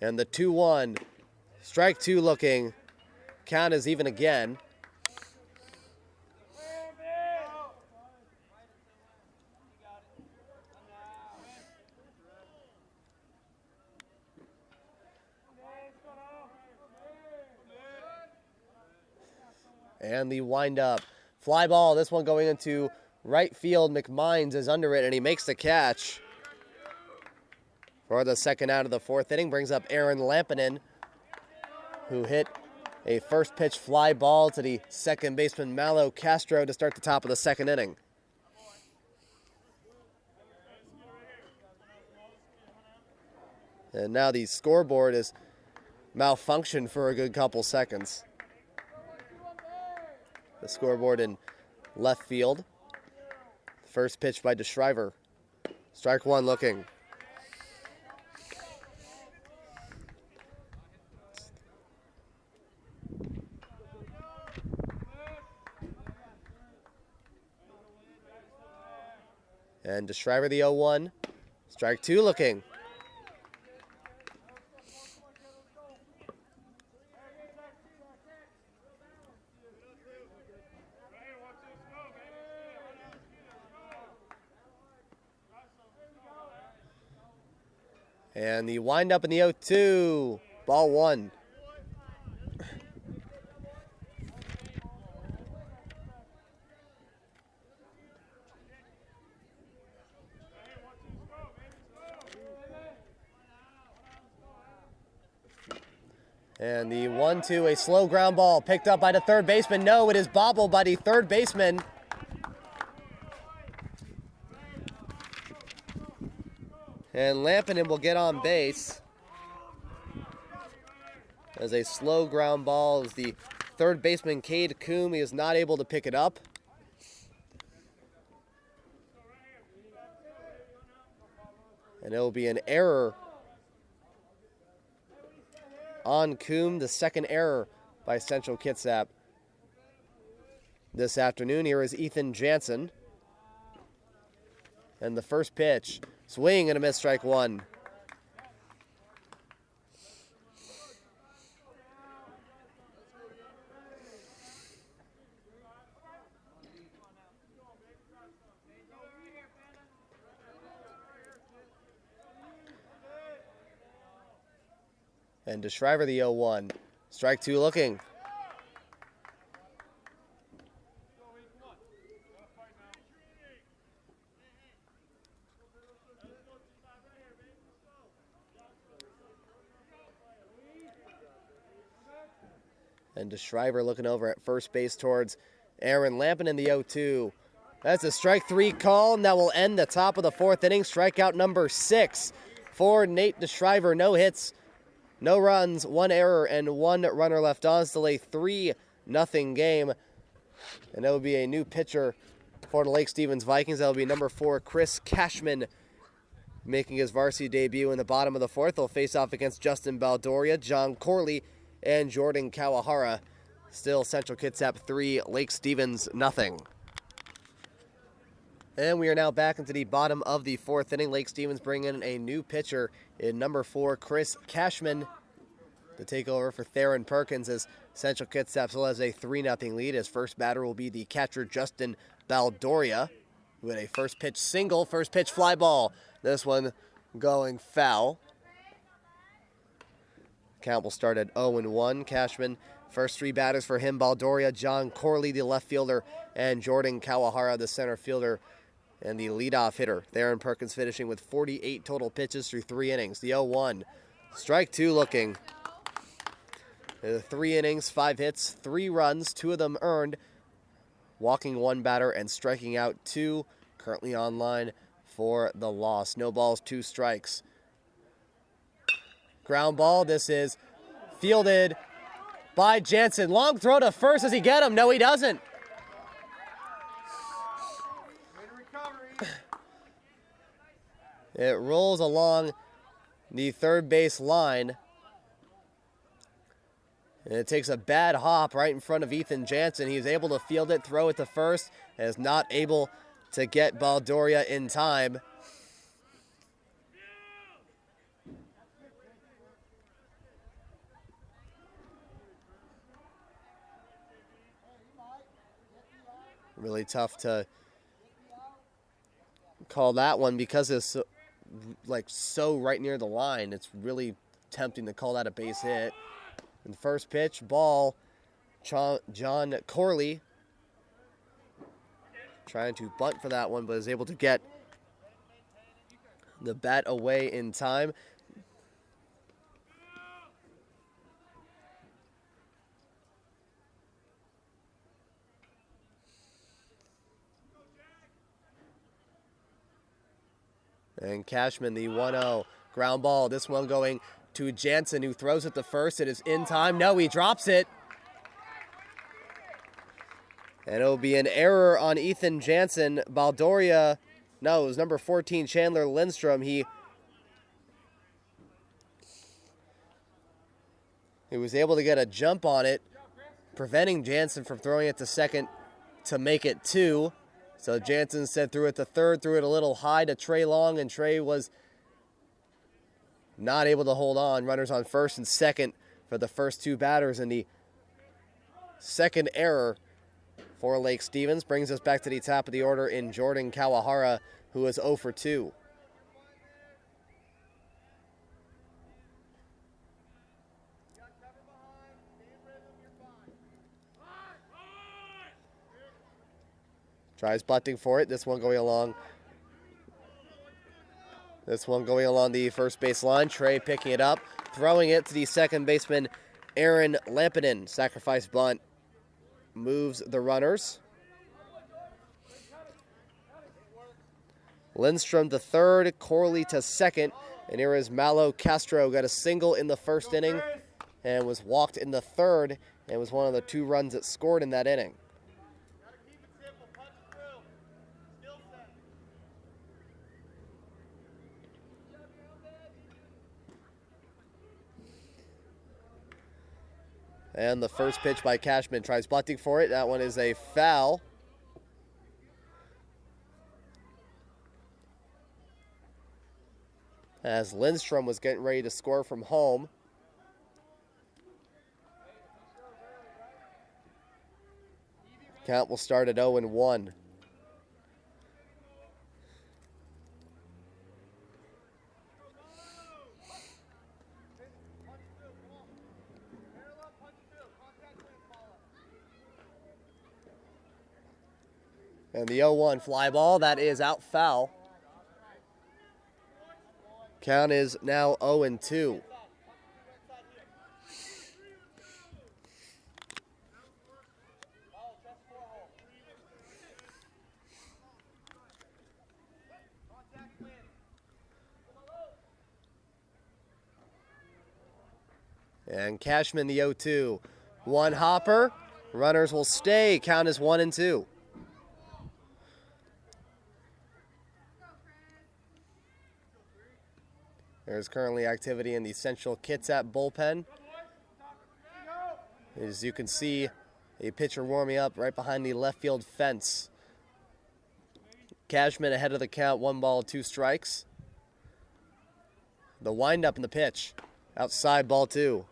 And the 2-1, strike 2 looking, count is even again. And the windup, fly ball, this one going into right field. McMines is under it, and he makes the catch for the second out of the 4th inning. Brings up Aaron Lampinen, who hit a first pitch fly ball to the second baseman Malo Castro to start the top of the 2nd inning. And now the scoreboard is malfunctioned for a good couple seconds. The scoreboard in left field. First pitch by DeShriver. Strike 1 looking. And DeShriver the 0-1. Strike 2 looking. And the windup in the 0-2. Ball 1. And the 1-2, a slow ground ball picked up by the third baseman. No, it is bobbled by the third baseman. And Lampinen will get on base as a slow ground ball as the third baseman, Cade Coombe, is not able to pick it up. And it will be an error on Coombe, the second error by Central Kitsap this afternoon. Here is Ethan Jansen. And the first pitch, swing and a miss, strike 1. And to Shriver the 0-1. Strike two looking. And to Shriver looking over at first base towards Aaron Lampin in the 0-2. That's a strike three call, and that will end the top of the fourth inning. Strikeout number 6 for Nate DeShriver. No hits, no runs, 1 error, and 1 runner left on. Still a 3-0 game. And that will be a new pitcher for the Lake Stevens Vikings. That will be number 4, Chris Cashman, making his varsity debut in the bottom of the fourth. They'll face off against Justin Baldoria, John Corley, and Jordan Kawahara. Still Central Kitsap 3, Lake Stevens nothing. And we are now back into the bottom of the fourth inning. Lake Stevens bring in a new pitcher in number 4, Chris Cashman, to take over for Theron Perkins, as Central Kitsap still has a 3-0 lead. His first batter will be the catcher Justin Baldoria, who had a first pitch single, first pitch fly ball. This one going foul. Count will start at 0-1. Cashman, first 3 batters for him: Baldoria, John Corley, the left fielder, and Jordan Kawahara, the center fielder and the leadoff hitter. Theron Perkins finishing with 48 total pitches through 3 innings. The 0-1. Strike two looking. 3 innings, 5 hits, 3 runs, 2 of them earned, walking 1 batter and striking out 2. Currently online for the loss. No balls, 2 strikes. Ground ball. This is fielded by Jansen. Long throw to first. Does he get him? No, he doesn't. It rolls along the third base line. And it takes a bad hop right in front of Ethan Jansen. He's able to field it, throw it to first, and is not able to get Baldoria in time. Really tough to call that one because it's so right near the line. It's really tempting to call that a base hit. And the first pitch, ball, John Corley trying to bunt for that one, but is able to get the bat away in time. And Cashman, the 1-0 ground ball. This one going to Jansen, who throws it to first. It is in time. No, he drops it. And it'll be an error on Ethan Jansen. Baldoria, no, it was number 14, Chandler Lindstrom. He was able to get a jump on it, preventing Jansen from throwing it to second to make it 2. So Jansen instead threw it to third, threw it a little high to Trey Long, and Trey was not able to hold on. Runners on first and second for the first 2 batters, and the second error for Lake Stevens brings us back to the top of the order in Jordan Kawahara, who is 0 for 2. Tries bunting for it. This one going along the first base line. Trey picking it up, throwing it to the second baseman, Aaron Lampinen. Sacrifice bunt moves the runners. Lindstrom to third, Corley to second, and here is Malo Castro. Got a single in the first inning and was walked in the third, and was one of the 2 runs that scored in that inning. And the first pitch by Cashman, tries bunting for it. That one is a foul. As Lindstrom was getting ready to score from home. Count will start at 0-1. And the 0-1 fly ball, that is out foul. Count is now 0-2. And Cashman the 0-2. One hopper. Runners will stay. Count is 1-2. There's currently activity in the Central Kitsap bullpen. As you can see, a pitcher warming up right behind the left field fence. Cashman ahead of the count, 1 ball, 2 strikes. The windup in the pitch. Outside, ball 2.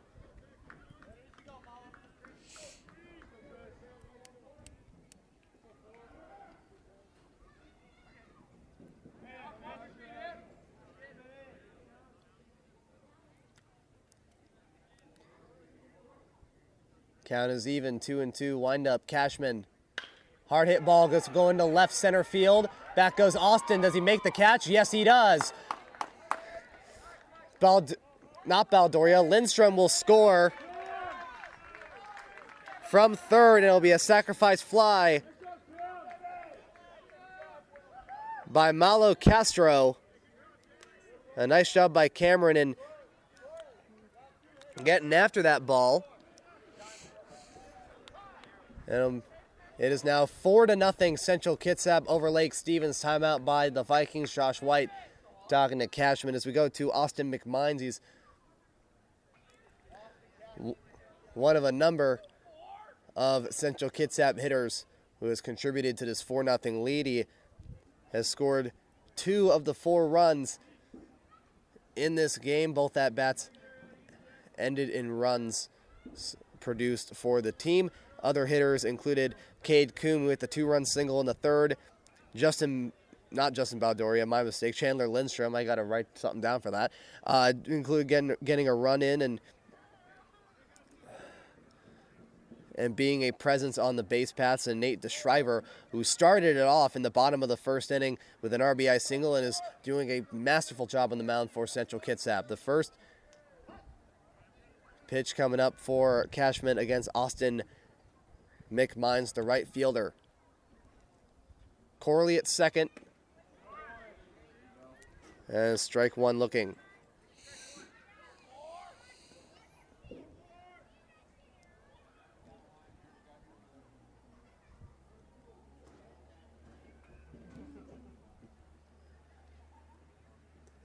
Count is even, 2-2. Wind up, Cashman. Hard hit ball goes going to left center field. Back goes Austin. Does he make the catch? Yes, he does. Not Baldoria. Lindstrom will score from third, and it'll be a sacrifice fly by Malo Castro. A nice job by Cameron in getting after that ball. And it is now 4-0 Central Kitsap over Lake Stevens. Timeout by the Vikings. Josh White talking to Cashman as we go to Austin McMines. He's one of a number of Central Kitsap hitters who has contributed to this 4-0 lead. He has scored 2 of the 4 runs in this game. Both at-bats ended in runs produced for the team. Other hitters included Cade Coombe with the 2-run single in the third. Not Justin Baldoria, my mistake. Chandler Lindstrom, I got to write something down for that. Include getting a run in and being a presence on the base paths. And Nate DeShriver, who started it off in the bottom of the first inning with an RBI single and is doing a masterful job on the mound for Central Kitsap. The first pitch coming up for Cashman against Austin McMines, the right fielder. Corley at second. And strike 1 looking.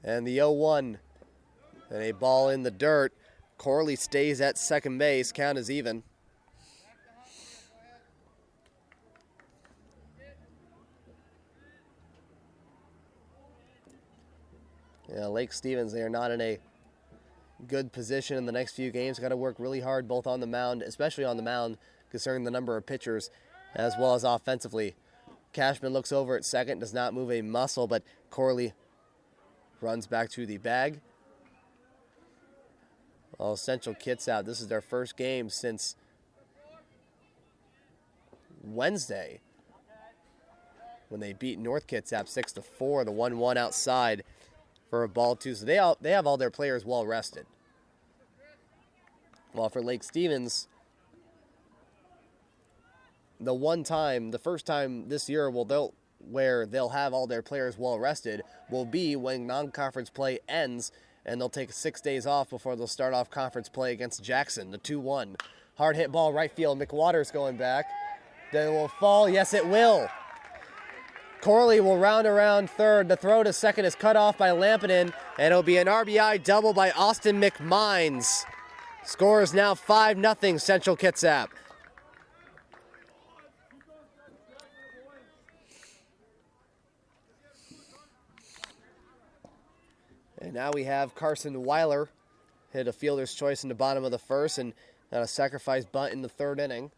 And the 0-1. And a ball in the dirt. Corley stays at second base. Count is even. Yeah, Lake Stevens, they are not in a good position in the next few games. Got to work really hard both on the mound, especially on the mound, concerning the number of pitchers, as well as offensively. Cashman looks over at second, does not move a muscle, but Corley runs back to the bag. Well, Central Kitsap, this is their first game since Wednesday when they beat North Kitsap 6-4, the 1-1 outside for a ball 2. So they have all their players well rested. While for Lake Stevens, the first time this year where they'll have all their players well rested will be when non-conference play ends, and they'll take 6 days off before they'll start off conference play against Jackson, the 2-1. Hard hit ball right field. McWaters going back. Then it will fall. Yes, it will. Corley will round around third. The throw to second is cut off by Lampinen, and it'll be an RBI double by Austin McMines. Score is now 5-0 Central Kitsap. And now we have Carson Weiler hit a fielder's choice in the bottom of the first and a sacrifice bunt in the third inning.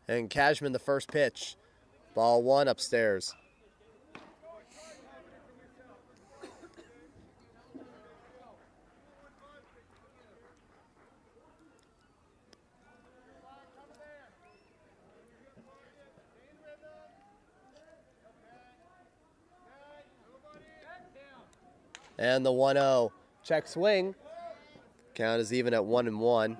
And Cashman, the first pitch. Ball one upstairs. And the 1-0 check swing. Count is even at 1-1.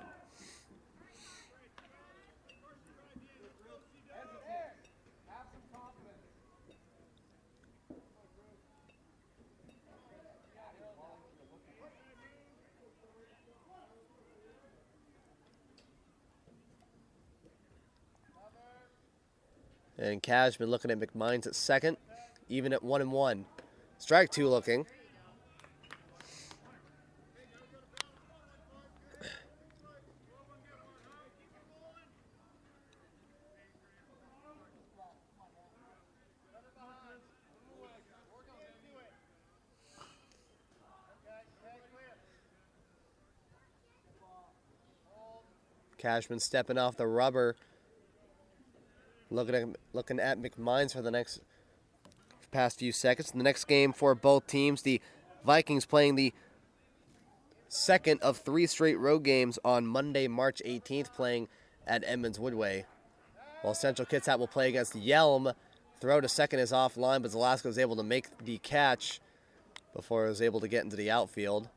And Cashman looking at McMines at second, even at 1-1. Strike two looking. Cashman stepping off the rubber. Looking at McMines for the past few seconds. The next game for both teams, the Vikings playing the second of 3 straight road games on Monday, March 18th, playing at Edmonds Woodway. While Central Kitsap will play against Yelm. Throw to second is offline, but Zalaska was able to make the catch before he was able to get into the outfield.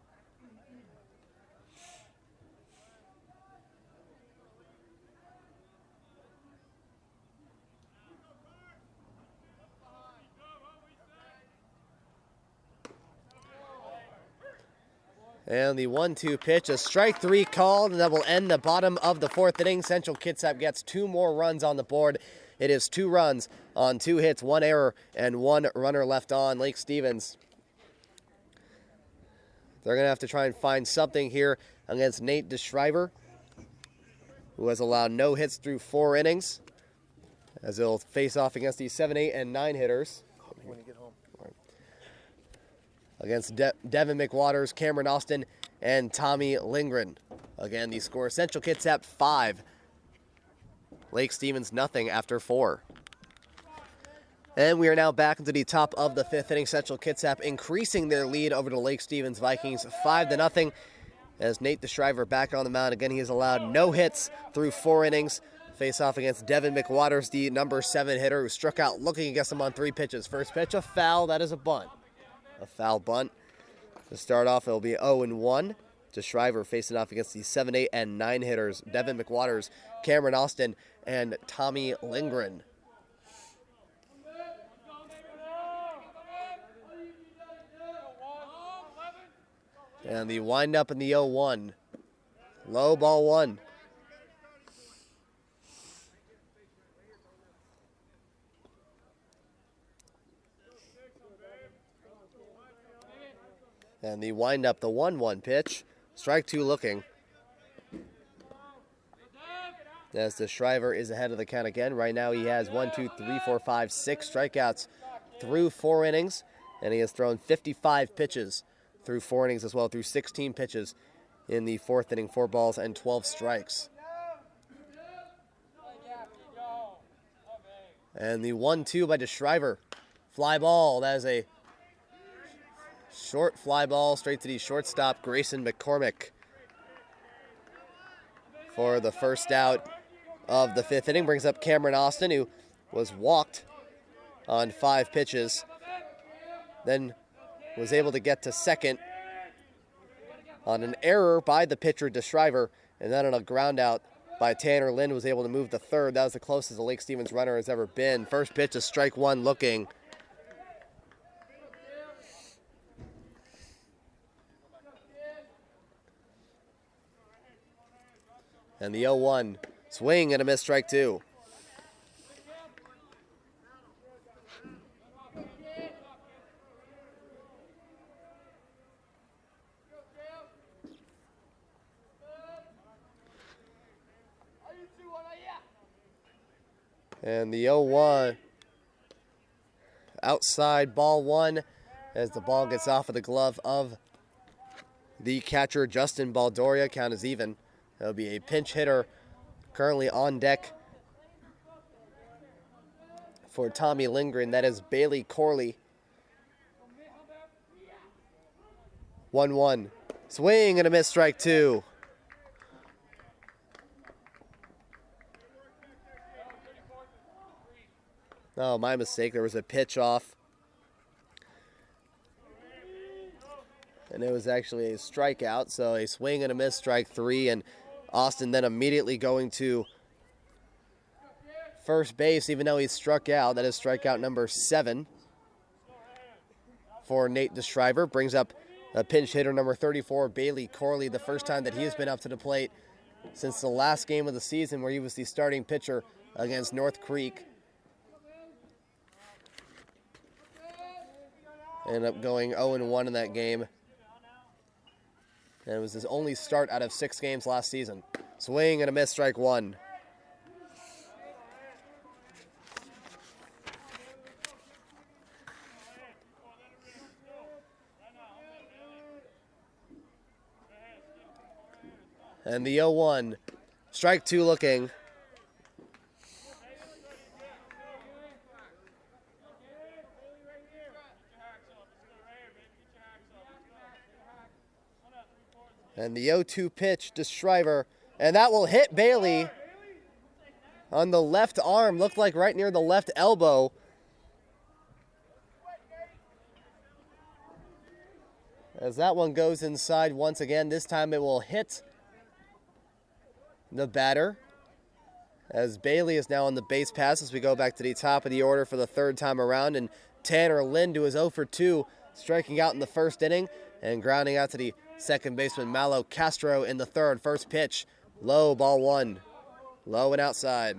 And the 1-2 pitch, a strike three called, and that will end the bottom of the 4th inning. Central Kitsap gets 2 more runs on the board. It is 2 runs on 2 hits, 1 error, and 1 runner left on. Lake Stevens, they're going to have to try and find something here against Nate DeSchreiber, who has allowed no hits through 4 innings, as they'll face off against the 7, 8, and 9 hitters. When you get home. Against Devin McWaters, Cameron Austin, and Tommy Lindgren. Again, the score, Central Kitsap 5. Lake Stevens nothing after 4. And we are now back into the top of the 5th inning. Central Kitsap increasing their lead over the Lake Stevens Vikings 5-0. As Nate DeSchreiber back on the mound. Again, he has allowed no hits through 4 innings. Face off against Devin McWaters, the number 7 hitter who struck out looking against him on 3 pitches. First pitch, a foul. That is a bunt. A foul bunt. To start off, it'll be 0-1. DeSchreiber facing off against the 7, 8, and 9 hitters. Devin McWaters, Cameron Austin, and Tommy Lindgren. And the windup in the 0-1. Low ball 1. And the windup, the 1-1 pitch. Strike 2 looking. As DeSchreiber is ahead of the count again. Right now he has 1, 2, 3, 4, 5, 6 strikeouts through 4 innings. And he has thrown 55 pitches through 4 innings as well, through 16 pitches in the 4th inning, 4 balls and 12 strikes. And the 1-2 by DeSchreiber. Fly ball. That is a short fly ball straight to the shortstop, Grayson McCormick, for the first out of the 5th inning. Brings up Cameron Austin, who was walked on 5 pitches, then was able to get to second on an error by the pitcher DeSchreiber, and then on a ground out by Tanner Lind was able to move to third. That was the closest the Lake Stevens runner has ever been. First pitch is strike 1 looking. And the 0-1 swing and a miss, strike 2. And the 0-1 outside, ball 1, as the ball gets off of the glove of the catcher, Justin Baldoria. Count is even. That'll be a pinch hitter currently on deck For Tommy Lindgren, that is Bailey Corley. 1-1. Swing and a miss, strike two. Oh, my mistake. There was a pitch off. And it was actually a strikeout, so a swing and a miss, strike three. And Austin then immediately going to first base, even though he struck out. That is strikeout number 7 for Nate DeShriver. Brings up a pinch hitter number 34, Bailey Corley, the first time that he has been up to the plate since the last game of the season where he was the starting pitcher against North Creek. Ended up going 0-1 in that game. And it was his only start out of 6 games last season. Swing and a miss, strike one. And the 0-1. Strike two looking. And the 0-2 pitch to Shriver. And that will hit Bailey on the left arm. Looked like right near the left elbow. As that one goes inside once again. This time it will hit the batter. As Bailey is now on the base pass as we go back to the top of the order for the third time around. And Tanner Lind, who is 0 for 2, striking out in the first inning and grounding out to the second baseman Malo Castro in the third. First pitch, low, ball one. Low and outside.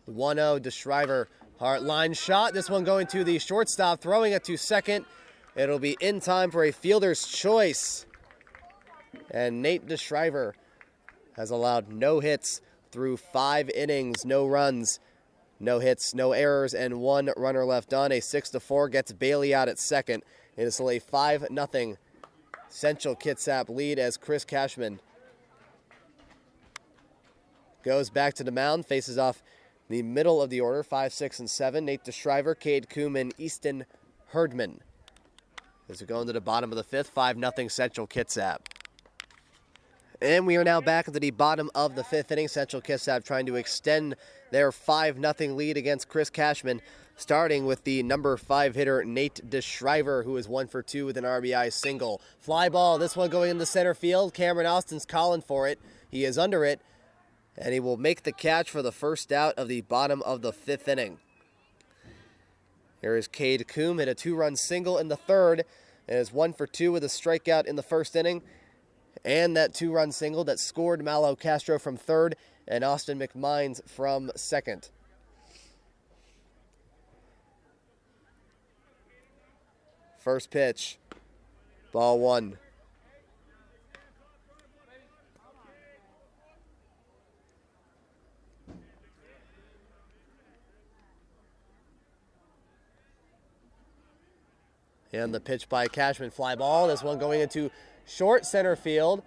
The 1-0 DeShriver, hard line shot. This one going to the shortstop, throwing it to second. It'll be in time for a fielder's choice. And Nate DeShriver has allowed no hits through 5 innings, no runs, no hits, no errors, and 1 runner left on. A 6-4 gets Bailey out at second. It is still a 5-0 Central Kitsap lead as Chris Cashman goes back to the mound, faces off the middle of the order, 5, 6, and 7. Nate DeShriver, Cade Coombe, and Easton Herdman. As we go into the bottom of the 5th, 5-0 Central Kitsap. And we are now back into the bottom of the 5th inning. Central Kitsap trying to extend their 5-0 lead against Chris Cashman, starting with the number 5 hitter, Nate DeShriver, who is 1 for 2 with an RBI single. Fly ball, this one going into center field. Cameron Austin's calling for it. He is under it, and he will make the catch for the first out of the bottom of the 5th inning. Here is Cade Coombe, hit a 2-run single in the third, and is 1 for 2 with a strikeout in the first inning. And that 2-run single that scored Malo Castro from third and Austin McMines from second. First pitch, ball one. And the pitch by Cashman, fly ball. This one going into short center field.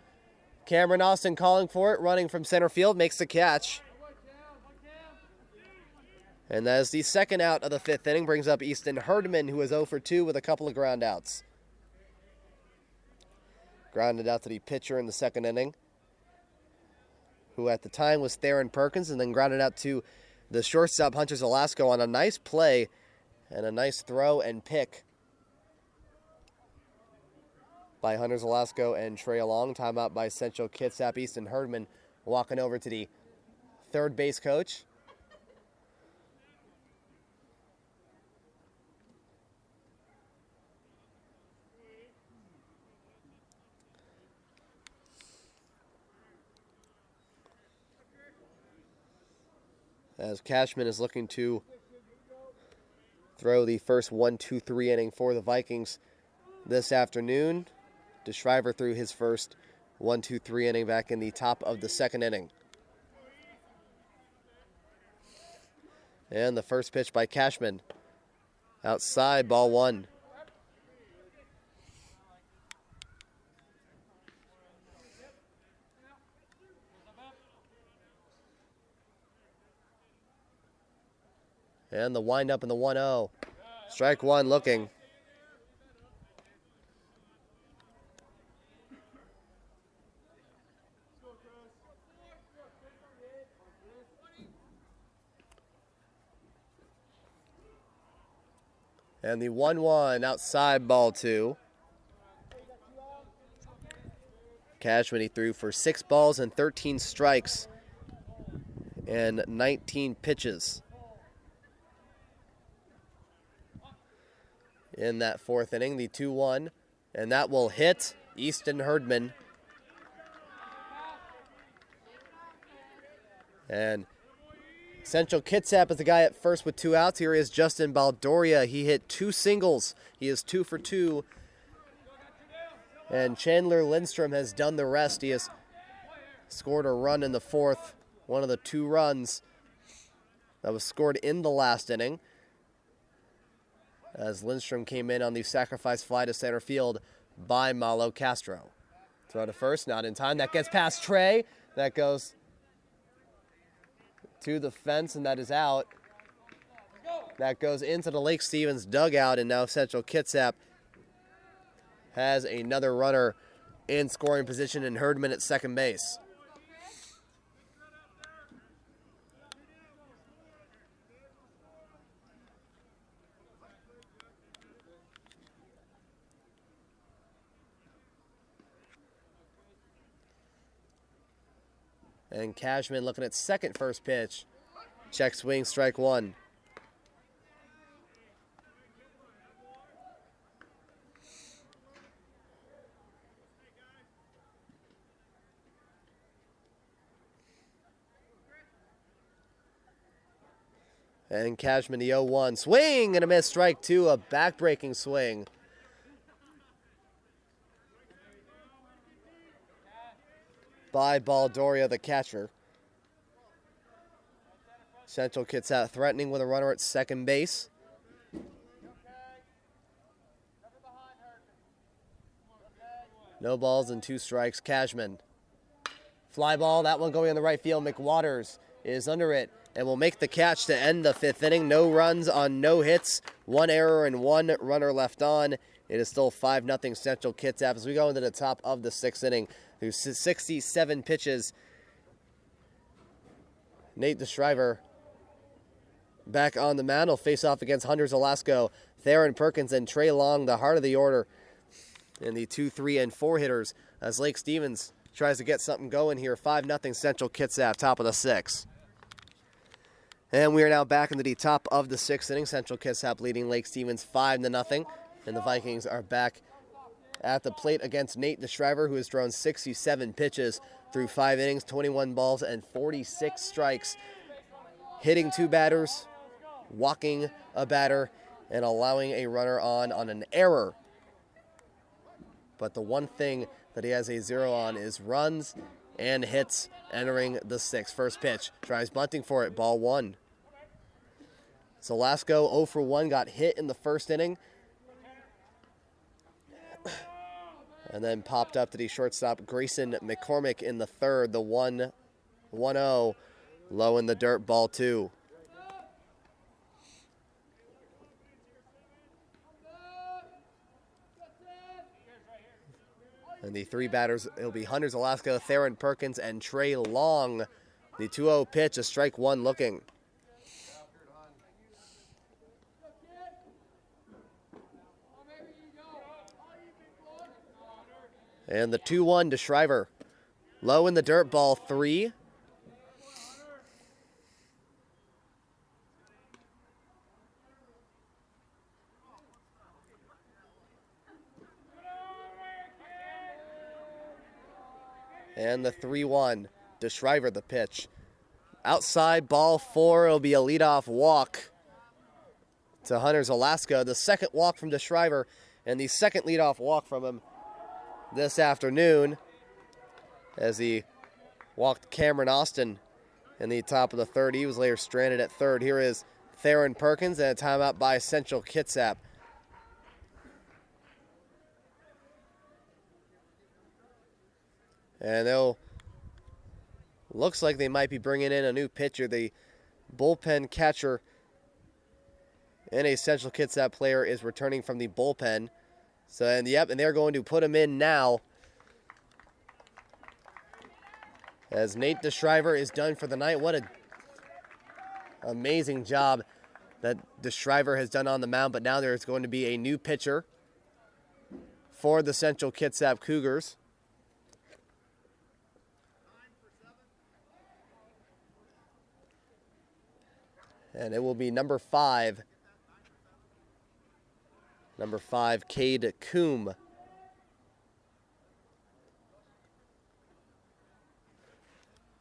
Cameron Austin calling for it, running from center field, makes the catch. And that is the second out of the 5th inning, brings up Easton Herdman, who is 0 for 2 with a couple of ground outs. Grounded out to the pitcher in the second inning, who at the time was Theron Perkins, and then grounded out to the shortstop Hunter Zelasco on a nice play and a nice throw and pick by Hunter Zelasco and Trey Long. Timeout by Central Kitsap. Easton Herdman walking over to the third base coach. As Cashman is looking to throw the first 1-2-3 inning for the Vikings this afternoon. DeShriver threw his first 1-2-3 inning back in the top of the second inning. And the first pitch by Cashman. Outside, ball one. And the windup in the 1-0. Strike one looking. And the 1-1 outside, ball two. Cashman, he threw for 6 balls and 13 strikes and 19 pitches in that fourth inning. The 2-1, and that will hit Easton Herdman. And Central Kitsap is the guy at first with 2 outs. Here is Justin Baldoria. He hit 2 singles. He is 2 for 2. And Chandler Lindstrom has done the rest. He has scored a run in the fourth, one of the 2 runs that was scored in the last inning, as Lindstrom came in on the sacrifice fly to center field by Malo Castro. Throw to first, not in time. That gets past Trey. That goes to the fence, and that is out. That goes into the Lake Stevens dugout, and now Central Kitsap has another runner in scoring position, and Herdman at second base. And Cashman looking at second first pitch. Check swing, strike one. And Cashman, the 0-1. Swing and a miss, strike two, a back-breaking swing. By Baldoria, the catcher. Central Kitsap threatening with a runner at second base. No balls and 2 strikes. Cashman. Fly ball, that one going in the right field. McWaters is under it and will make the catch to end the 5th inning. No runs on no hits, 1 error and 1 runner left on. It is still 5-0 Central Kitsap as we go into the top of the 6th inning. Through 67 pitches, Nate DeShriver back on the mound. He'll face off against Hunter Zelasco, Theron Perkins, and Trey Long, the heart of the order, and the 2, 3, and 4 hitters as Lake Stevens tries to get something going here. 5-0 Central Kitsap, top of the 6th. And we are now back into the top of the 6th inning. Central Kitsap leading Lake Stevens 5-0, and the Vikings are back at the plate against Nate DeShriver, who has thrown 67 pitches through 5 innings, 21 balls, and 46 strikes. Hitting 2 batters, walking a batter, and allowing a runner on an error. But the one thing that he has a 0 on is runs and hits entering the 6th. First pitch, tries bunting for it, ball 1. Zelasco 0 for 1, got hit in the 1st inning. And then popped up to the shortstop, Grayson McCormick, in the 3rd. The 1-0, low in the dirt, ball 2. And the 3 batters, it'll be Hunter Zelasco, Theron Perkins, and Trey Long. The 2-0 pitch, a strike 1 looking. And the 2-1 to DeShriver. Low in the dirt, ball 3. And the 3-1 to DeShriver, the pitch. Outside, ball 4. It'll be a leadoff walk to Hunter Zelasco. The second walk from DeShriver, and the second leadoff walk from him this afternoon, as he walked Cameron Austin in the top of the 3rd. He was later stranded at 3rd. Here is Theron Perkins, and a timeout by Central Kitsap. And looks like they might be bringing in a new pitcher. The bullpen catcher And a Central Kitsap player is returning from the bullpen. So, and they're going to put him in now. As Nate DeShriver is done for the night. What an amazing job that DeShriver has done on the mound. But now there's going to be a new pitcher for the Central Kitsap Cougars. And it will be number 5. Number 5, Cade Coombe.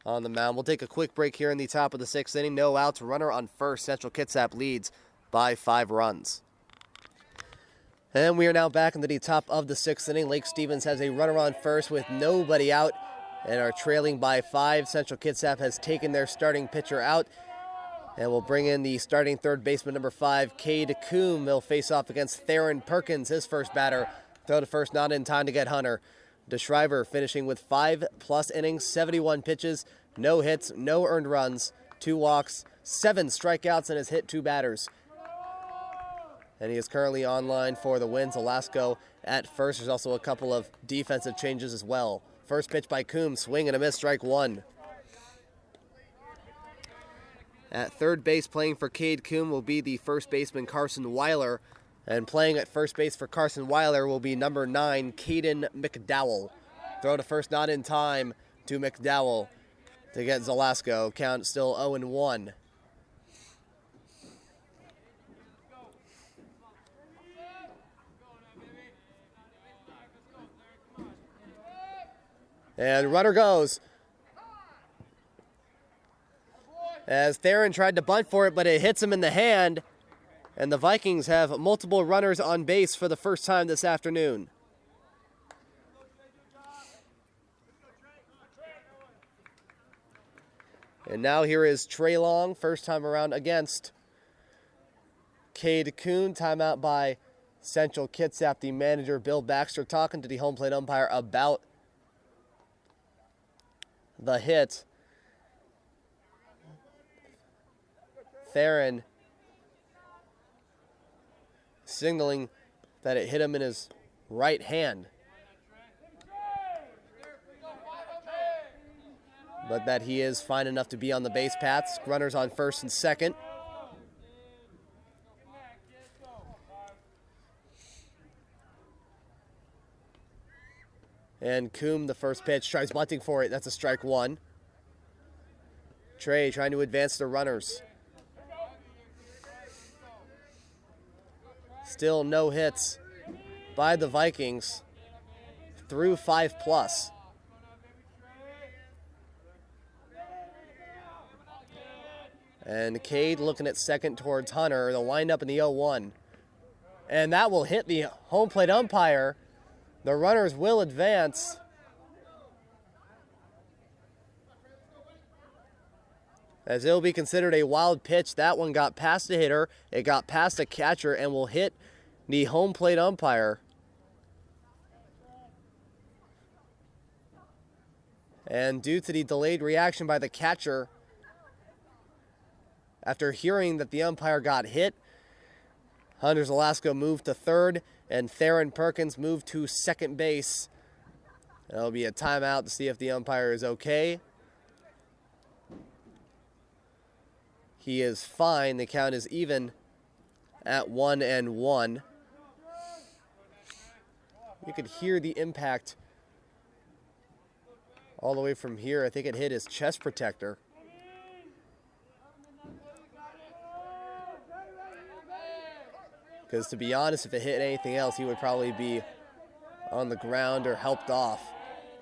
On the mound. We'll take a quick break here in the top of the 6th inning. No outs, runner on first. Central Kitsap leads by 5 runs. And we are now back into the top of the 6th inning. Lake Stevens has a runner on first with nobody out and are trailing by 5. Central Kitsap has taken their starting pitcher out. And we'll bring in the starting third baseman, number 5, Cade Coombe. He'll face off against Theron Perkins, his first batter. Throw to first, not in time to get Hunter. DeShriver finishing with 5+ innings, 71 pitches, no hits, no earned runs, 2 walks, 7 strikeouts, and has hit 2 batters. And he is currently online for the wins. Alasko at first. There's also a couple of defensive changes as well. First pitch by Coombe, swing and a miss, strike 1. At third base, playing for Cade Coombe will be the first baseman Carson Weiler. And playing at first base for Carson Weiler will be number 9, Caden McDowell. Throw to first, not in time to McDowell to get Zalasko. Count still 0-1. And runner goes. As Theron tried to bunt for it, but it hits him in the hand. And the Vikings have multiple runners on base for the first time this afternoon. And now here is Trey Long, first time around against Cade Coombe. Timeout by Central Kitsap. The manager, Bill Baxter, talking to the home plate umpire about the hit. Theron signaling that it hit him in his right hand, but that he is fine enough to be on the base paths. Runners on first and second. And Coombe, the first pitch, tries bunting for it. That's a strike 1. Trey trying to advance the runners. Still no hits by the Vikings through 5+. And Cade looking at second towards Hunter. They'll wind up in the 0-1. And that will hit the home plate umpire. The runners will advance. As it'll be considered a wild pitch. That one got past the hitter. It got past the catcher and will hit the home plate umpire. And due to the delayed reaction by the catcher, after hearing that the umpire got hit, Hunter Zalasko moved to third and Theron Perkins moved to second base. There'll be a timeout to see if the umpire is okay. He is fine. The count is even at 1-1. You could hear the impact all the way from here. I think it hit his chest protector. Because to be honest, if it hit anything else, he would probably be on the ground or helped off.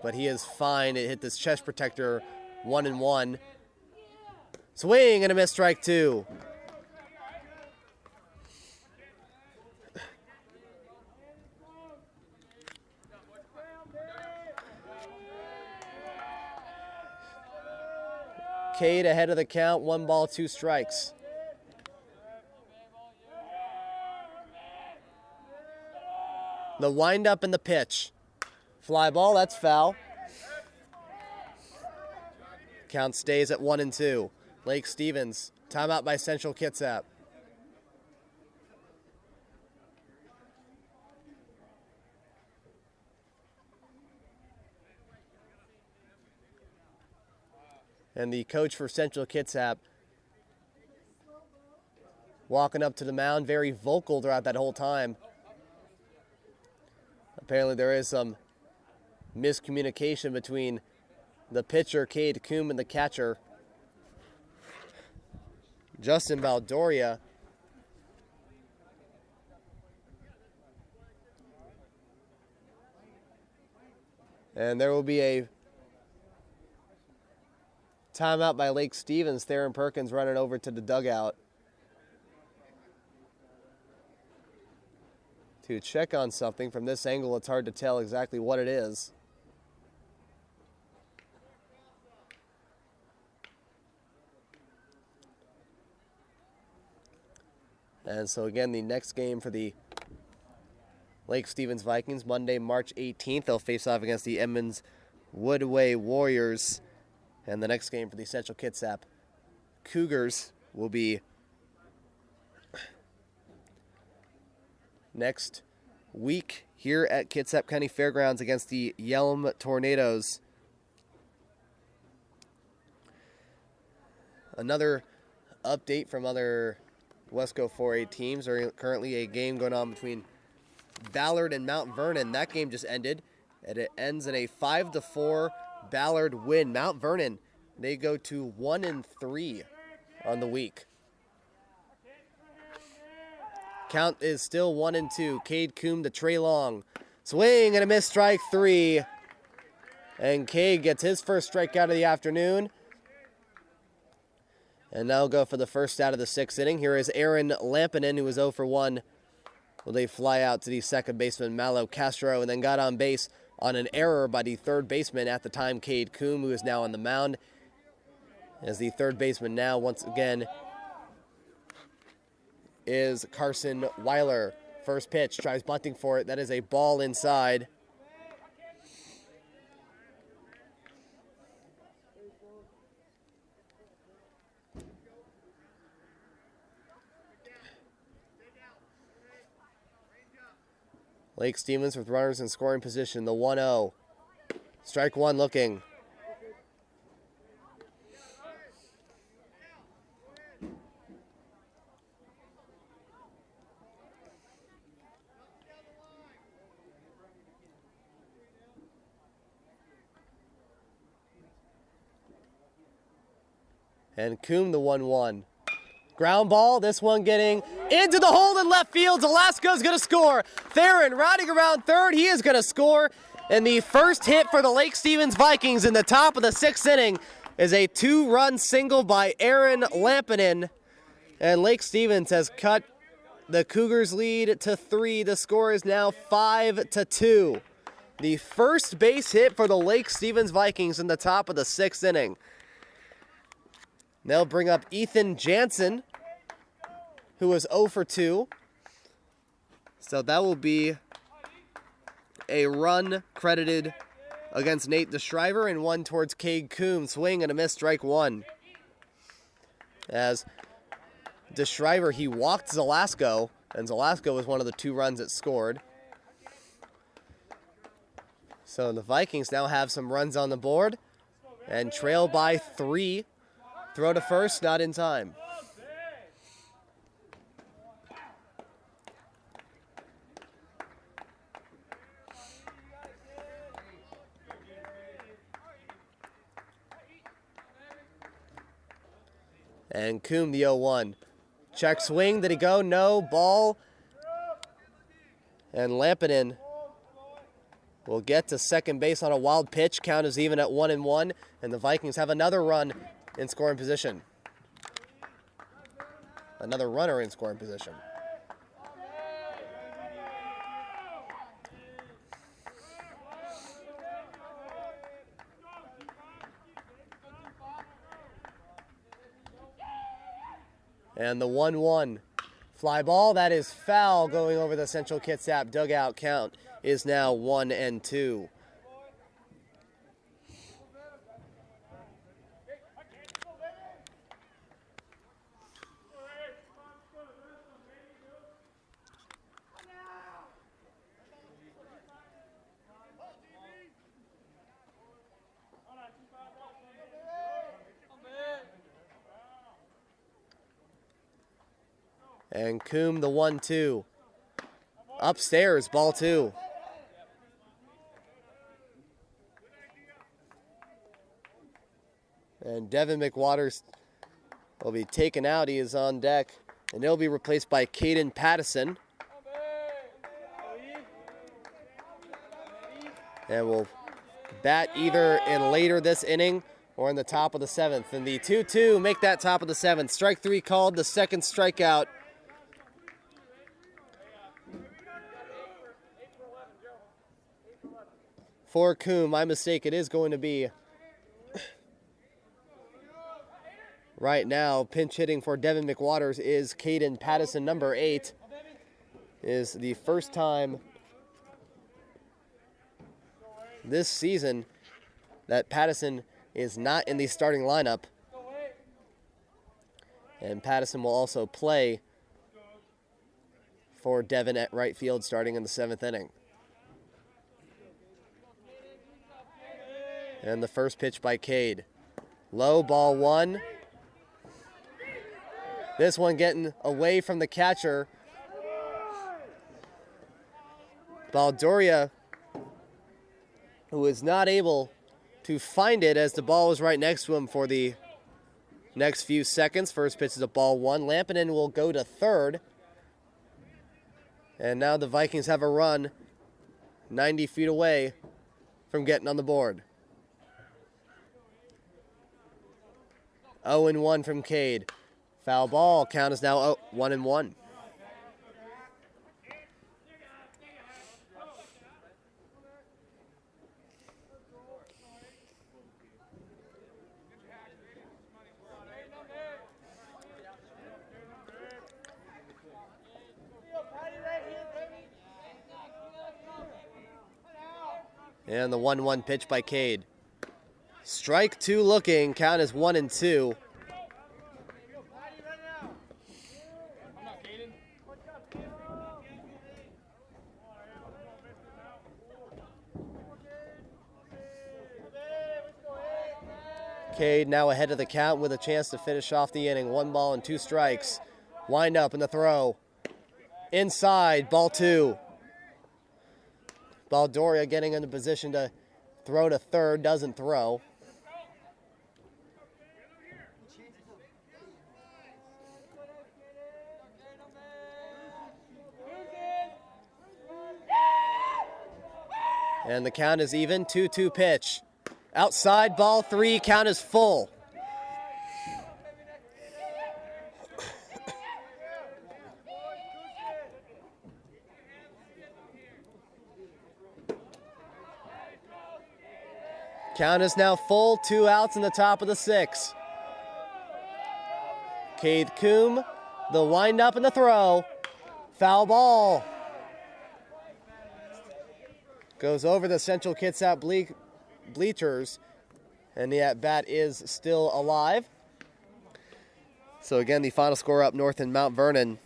But he is fine. It hit this chest protector. 1-1. Swing and a miss, strike 2. Cade ahead of the count, 1 ball, 2 strikes. The windup and the pitch. Fly ball, that's foul. Count stays at 1-2. Lake Stevens, timeout by Central Kitsap. And the coach for Central Kitsap walking up to the mound, very vocal throughout that whole time. Apparently there is some miscommunication between the pitcher, Cade Coombe, and the catcher, Justin Valdoria. And there will be a timeout by Lake Stevens. Theron Perkins running over to the dugout to check on something. From this angle, it's hard to tell exactly what it is. And so again, the next game for the Lake Stevens Vikings, Monday, March 18th. They'll face off against the Edmonds Woodway Warriors. And the next game for the Central Kitsap Cougars will be next week here at Kitsap County Fairgrounds against the Yelm Tornadoes. Another update from other Wesco 4A teams. Are currently a game going on between Ballard and Mount Vernon. That game just ended, and it ends in a 5-4 Ballard win. Mount Vernon, they go to 1-3 on the week. Count is still 1-2. Cade Coombe to Trey Long. Swing and a miss, strike 3. And Cade gets his first strikeout of the afternoon. And now go for the first out of the 6th inning. Here is Aaron Lampinen, who was 0 for 1. Well, they fly out to the second baseman, Malo Castro, and then got on base on an error by the third baseman at the time, Cade Coombe, who is now on the mound. As the third baseman now, once again, is Carson Weiler. First pitch, tries bunting for it. That is a ball inside. Lake Stevens with runners in scoring position, the 1-0. Strike one looking. And Coombe the 1-1. Ground ball, this one getting into the hole in left field. Alaska's going to score. Theron riding around third. He is going to score. And the first hit for the Lake Stevens Vikings in the top of the 6th inning is a 2-run single by Aaron Lampinen. And Lake Stevens has cut the Cougars' lead to 3. The score is now 5-2. The first base hit for the Lake Stevens Vikings in the top of the 6th inning. They'll bring up Ethan Jansen, who was 0 for 2. So that will be a run credited against Nate DeShriver and one towards Cade Coombe. Swing and a miss, strike one. As DeShriver, he walked Zelasco, and Zelasco was one of the 2 runs that scored. So the Vikings now have some runs on the board and trail by 3. Throw to first, not in time. And Coombe the 0-1. Check swing, did he go? No, ball. And Lampinen will get to second base on a wild pitch. Count is even at 1-1, and the Vikings have another run in scoring position. Another runner in scoring position. And the 1-1 fly ball, that is foul, going over the Central Kitsap dugout. Count is now 1-2. And Coombe the 1-2. Upstairs, ball 2. And Devin McWaters will be taken out. He is on deck. And he'll be replaced by Caden Pattison. And we'll bat either in later this inning or in the top of the 7th. And the 2-2 make that top of the 7th. Strike 3 called, the second strikeout. For Coombe, my mistake, it is going to be right now. Pinch hitting for Devin McWaters is Caden Pattison, number 8. Is the first time this season that Pattison is not in the starting lineup. And Pattison will also play for Devin at right field starting in the 7th inning. And the first pitch by Cade. Low, ball 1. This one getting away from the catcher. Baldoria, who is not able to find it as the ball was right next to him for the next few seconds. First pitch is a ball 1. Lampinen will go to third. And now the Vikings have a run 90 feet away from getting on the board. 0-1 from Cade. Foul ball. Count is now 1-1. And the 1-1 pitch by Cade. Strike 2 looking. Count is 1-2. Cade now ahead of the count with a chance to finish off the inning. 1 ball and 2 strikes. Wind up in the throw. Inside, ball 2. Baldoria getting into position to throw to third, doesn't throw. And the count is even, 2-2 pitch. Outside, ball 3, count is full. Count is now full, 2 outs in the top of the 6th. Cade Coombe, the windup and the throw. Foul ball. Goes over the Central Kitsap bleachers, and the at-bat is still alive. So again, the final score up north in Mount Vernon.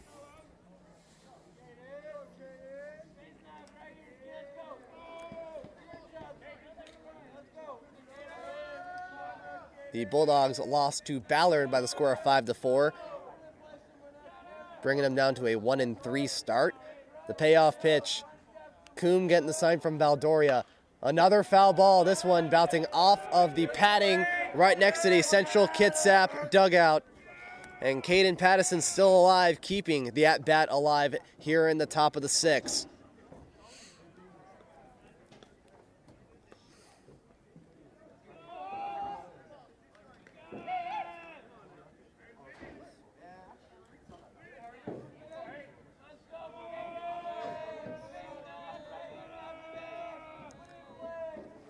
The Bulldogs lost to Ballard by the score of 5-4, bringing them down to a 1-3 start. The payoff pitch, Coombe getting the sign from Baldoria. Another foul ball, this one bouncing off of the padding right next to the Central Kitsap dugout. And Caden Pattison still alive, keeping the at-bat alive here in the top of the 6th.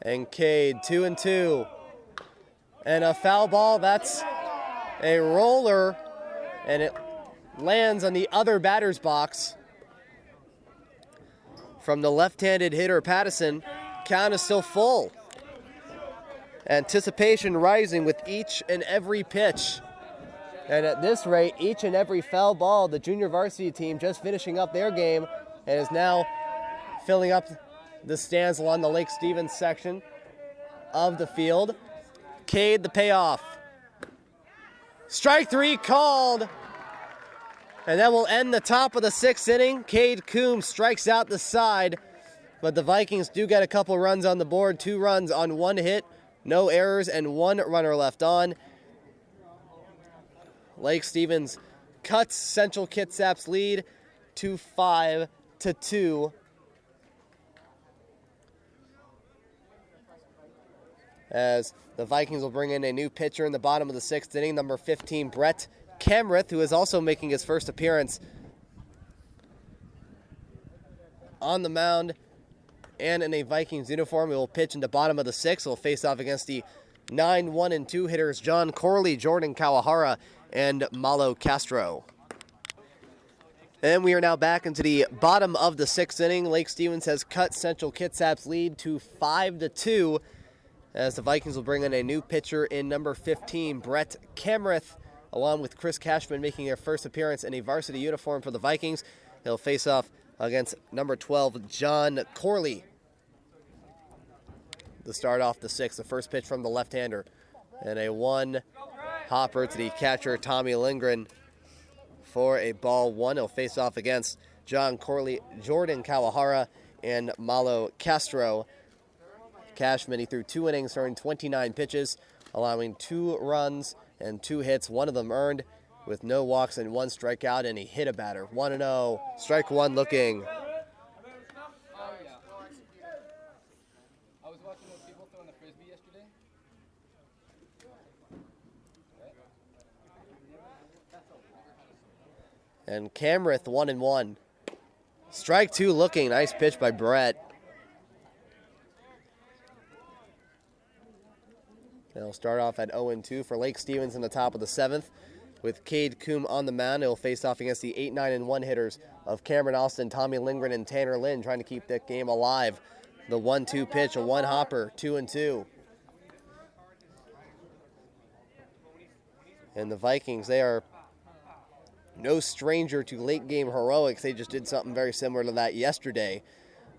And Cade, 2-2. And a foul ball, that's a roller, and it lands on the other batter's box. From the left-handed hitter, Pattison, count is still full. Anticipation rising with each and every pitch. And at this rate, each and every foul ball, the junior varsity team just finishing up their game and is now filling up the stands along the Lake Stevens section of the field. Cade, the payoff. Strike 3 called. And that will end the top of the 6th inning. Cade Coombs strikes out the side, but the Vikings do get a couple runs on the board. 2 runs on 1 hit, no errors, and 1 runner left on. Lake Stevens cuts Central Kitsap's lead to 5-2. As the Vikings will bring in a new pitcher in the bottom of the 6th inning, number 15, Brett Kamrith, who is also making his first appearance on the mound and in a Vikings uniform. He will pitch in the bottom of the 6th. He'll face off against the 9, 1, and 2 hitters, John Corley, Jordan Kawahara, and Malo Castro. And we are now back into the bottom of the 6th inning. Lake Stevens has cut Central Kitsap's lead to 5-2, as the Vikings will bring in a new pitcher in number 15, Brett Kamrith, along with Chris Cashman making their first appearance in a varsity uniform for the Vikings. He'll face off against number 12, John Corley. To start off the 6th, the first pitch from the left-hander. And a 1-hopper to the catcher, Tommy Lindgren, for a ball 1. He'll face off against John Corley, Jordan Kawahara, and Malo Castro. Cashman, he threw 2 innings, throwing 29 pitches, allowing 2 runs and 2 hits, 1 of them earned, with no walks and 1 strikeout, and he hit a batter. 1-0, strike 1 looking. I was watching those people throwing the frisbee yesterday. And Kamrith 1-1. Strike 2 looking. Nice pitch by Brett. They'll start off at 0-2 for Lake Stevens in the top of the 7th. With Cade Coombe on the mound, he'll face off against the 8, 9, and 1 hitters of Cameron Austin, Tommy Lindgren, and Tanner Lynn, trying to keep that game alive. The 1-2 pitch, a 1-hopper, 2-2. And the Vikings, they are no stranger to late game heroics. They just did something very similar to that yesterday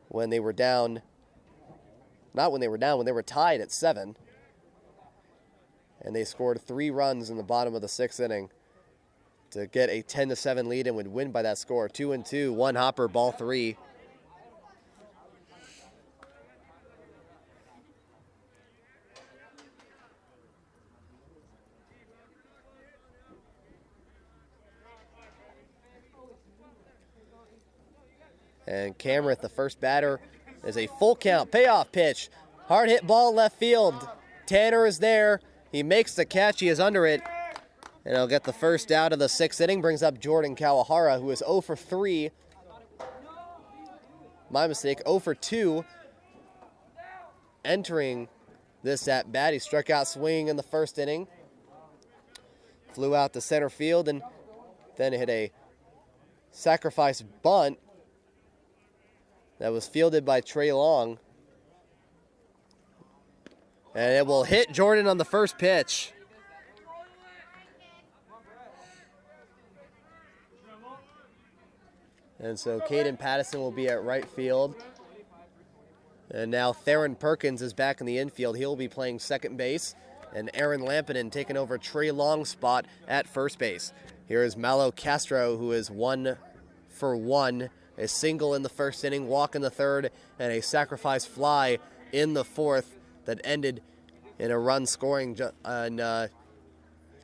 when they were down. Not when they were down, when they were tied at 7. And they scored 3 runs in the bottom of the 6th inning to get a 10-7 lead and would win by that score. 2-2, 1-hopper, ball 3. And Kamrith, the first batter, is a full count payoff pitch. Hard hit ball left field. Tanner is there. He makes the catch. He is under it. And he'll get the first out of the 6th inning. Brings up Jordan Kawahara, who is 0 for 3. My mistake, 0 for 2. Entering this at bat. He struck out swinging in the 1st inning. Flew out to center field and then hit a sacrifice bunt that was fielded by Trey Long. And it will hit Jordan on the first pitch. And so Caden Pattison will be at right field. And now Theron Perkins is back in the infield. He'll be playing second base. And Aaron Lampinen taking over Trey Long's spot at first base. Here is Malo Castro, who is 1 for 1. A single in the 1st inning, walk in the 3rd, and a sacrifice fly in the 4th that ended in a run scoring on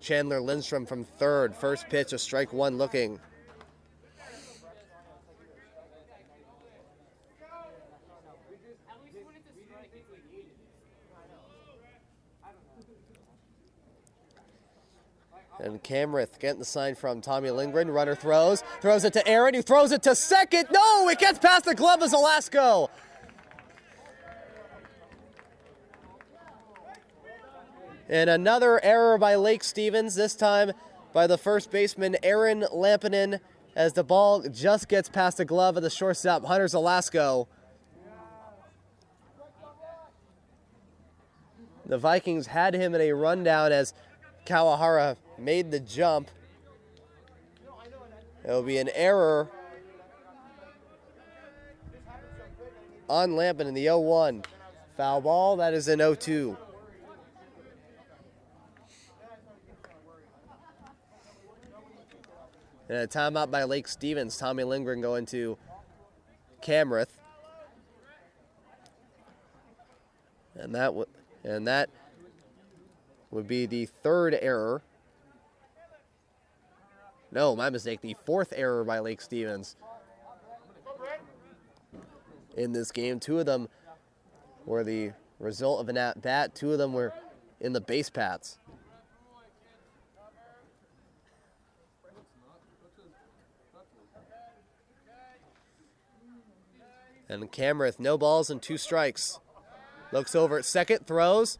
Chandler Lindstrom from 3rd. First pitch, a strike 1 looking. And Kamrith getting the sign from Tommy Lindgren. Runner throws it to Aaron, who throws it to second. No, it gets past the glove of Zalasko. And another error by Lake Stevens, this time by the first baseman, Aaron Lampinen, as the ball just gets past the glove of the shortstop, Hunter Zalasko. The Vikings had him in a rundown as Kawahara made the jump. It will be an error on Lampinen in the 0-1. Foul ball, that is an 0-2. And a timeout by Lake Stevens. Tommy Lindgren going to Camrith. And that would be the third error. No, my mistake. The fourth error by Lake Stevens in this game. Two of them were the result of an at-bat. Two of them were in the base paths. And Camrith, no balls and 2 strikes. Looks over at second, throws.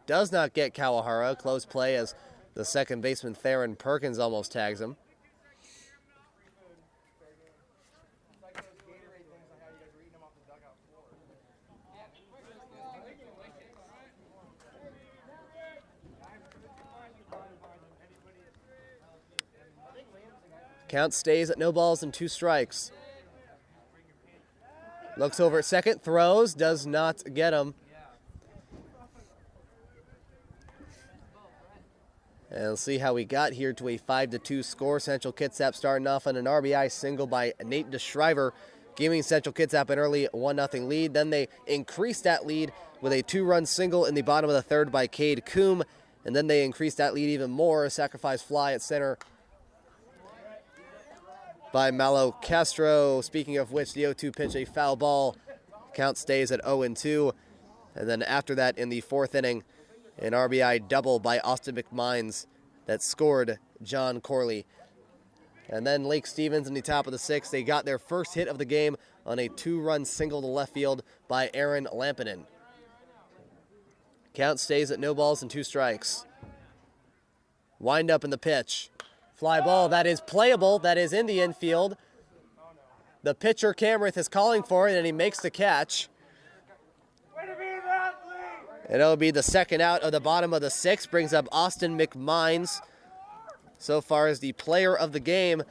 Does not get Kawahara. Close play as the second baseman Theron Perkins almost tags him. Count stays at no balls and 2 strikes. Looks over at second, throws, does not get him. And we'll see how we got here to a 5-2 score. Central Kitsap starting off on an RBI single by Nate DeShriver, giving Central Kitsap an early 1-0 lead. Then they increased that lead with a 2-run single in the bottom of the third by Cade Coombe. And then they increased that lead even more. A sacrifice fly at center by Malo Castro. Speaking of which, the 0-2 pitch, a foul ball. Count stays at 0-2. And then after that, in the fourth inning, an RBI double by Austin McMines that scored John Corley. And then Lake Stevens in the top of the sixth, they got their first hit of the game on a 2-run single to left field by Aaron Lampinen. Count stays at no balls and 2 strikes. Wind up in the pitch. Fly ball, that is playable, that is in the infield. The pitcher, Camrith, is calling for it, and he makes the catch. And it'll be the second out of the bottom of the sixth, brings up Austin McMines. So far as the player of the game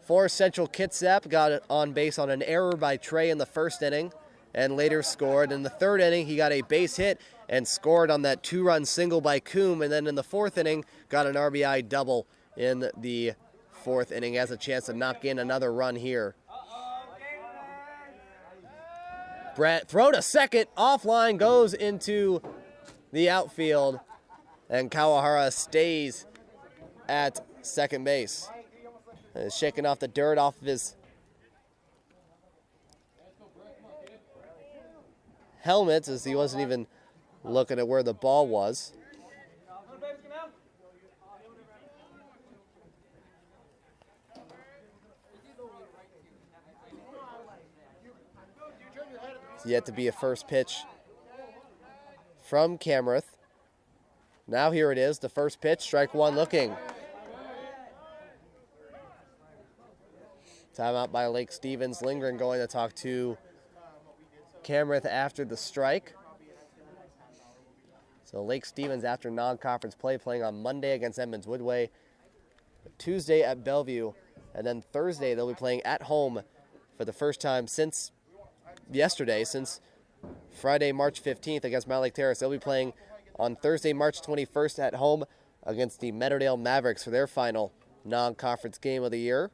for Central Kitsap, got on base on an error by Trey in the first inning, and later scored. In the third inning, he got a base hit and scored on that 2-run single by Coombe, and then in the fourth inning, got an RBI double in the fourth inning. Has a chance to knock in another run here. Brett, throw to second, offline, goes into the outfield, and Kawahara stays at second base. And is shaking off the dirt off of his helmet, as he wasn't even looking at where the ball was. Yet to be a first pitch from Camrith. Now here it is, the first pitch, strike one looking. Timeout by Lake Stevens. Lindgren going to talk to Camrith after the strike. So Lake Stevens after non-conference play, playing on Monday against Edmonds Woodway, Tuesday at Bellevue, and then Thursday they'll be playing at home for the first time since yesterday, since Friday, March 15th against Mount Lake Terrace. They'll be playing on Thursday, March 21st at home against the Meadowdale Mavericks for their final non-conference game of the year.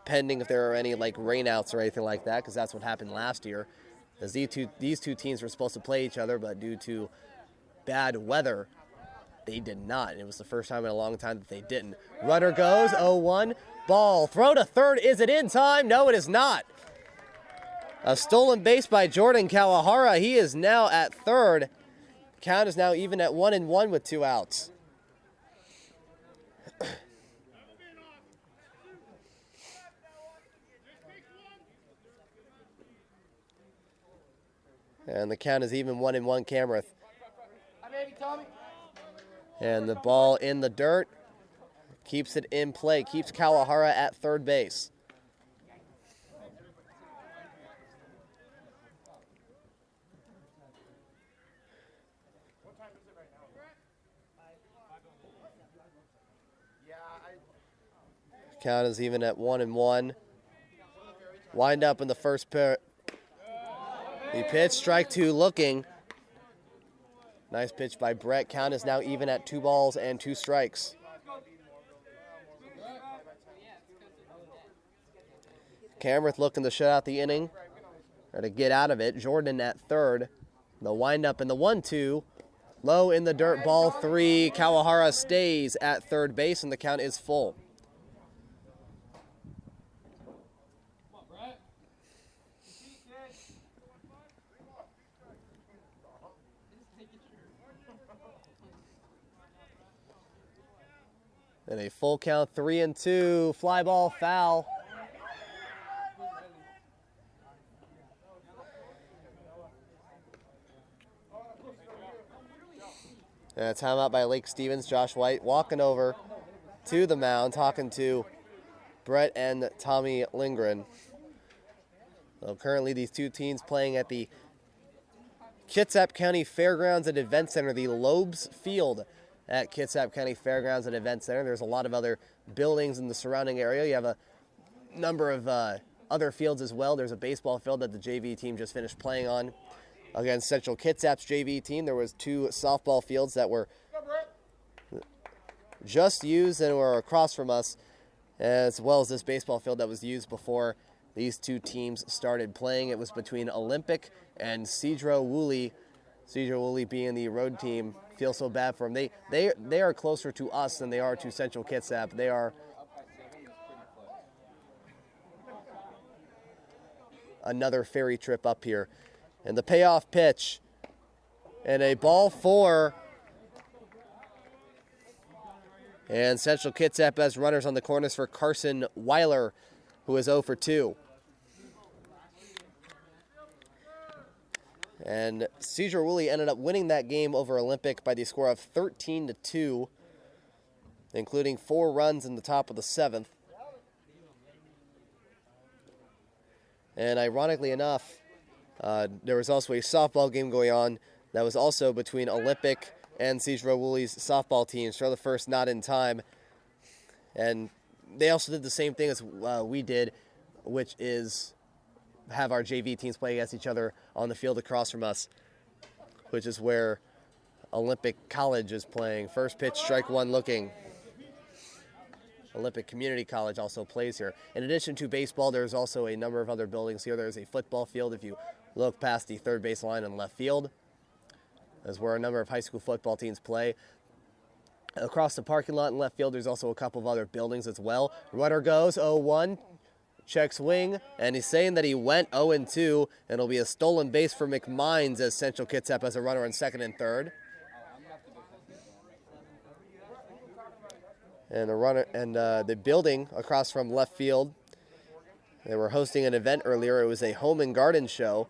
Pending if there are any rainouts or anything like that, because that's what happened last year. As these two teams were supposed to play each other, but due to bad weather, they did not. And it was the first time in a long time that they didn't. Runner goes, 0-1. Ball, throw to third. Is it in time? No, it is not. A stolen base by Jordan Kawahara. He is now at third. Count is now even at 1-1 with 2 outs. And the count is even 1-1 Camrith. And the ball in the dirt. Keeps it in play. Keeps Kawahara at third base. Count is even at 1-1. Wind up in the first pair. The pitch, strike two looking. Nice pitch by Brett. Count is now even at 2 balls and 2 strikes. Camrith looking to shut out the inning, or to get out of it. Jordan at third. The windup and the 1-2. Low in the dirt, ball 3. Kawahara stays at third base, and the count is full. And a full count, 3-2. Fly ball, foul. And a timeout by Lake Stevens. Josh White walking over to the mound, talking to Brett and Tommy Lindgren. So currently these two teams playing at the Kitsap County Fairgrounds and Event Center, the Lobes Field at Kitsap County Fairgrounds and Event Center. There's a lot of other buildings in the surrounding area. You have a number of other fields as well. There's a baseball field that the JV team just finished playing on against Central Kitsap's JV team. There was 2 softball fields that were just used and were across from us, as well as this baseball field that was used before these two teams started playing. It was between Olympic and Cedro Woolley. Cedro Woolley being the road team. Feel so bad for them. They are closer to us than they are to Central Kitsap. They are another ferry trip up here. And the payoff pitch. And a ball 4. And Central Kitsap has runners on the corners for Carson Weiler, who is 0 for 2. And Cedar Woolley ended up winning that game over Olympic by the score of 13-2, including 4 runs in the top of the 7th. And ironically enough, there was also a softball game going on that was also between Olympic and Cedro Woolley's softball teams for the first not in time. And they also did the same thing as we did, which is have our JV teams play against each other on the field across from us, which is where Olympic College is playing. First pitch, strike 1 looking. Olympic Community College also plays here. In addition to baseball, there's also a number of other buildings here. There's a football field if you look past the third base line in left field. That's where a number of high school football teams play. Across the parking lot in left field, there's also a couple of other buildings as well. Runner goes 0-1, checks swing, and he's saying that he went 0-2, and it'll be a stolen base for McMines as Central Kitsap has a runner on second and third. And the building across from left field, they were hosting an event earlier. It was a home and garden show.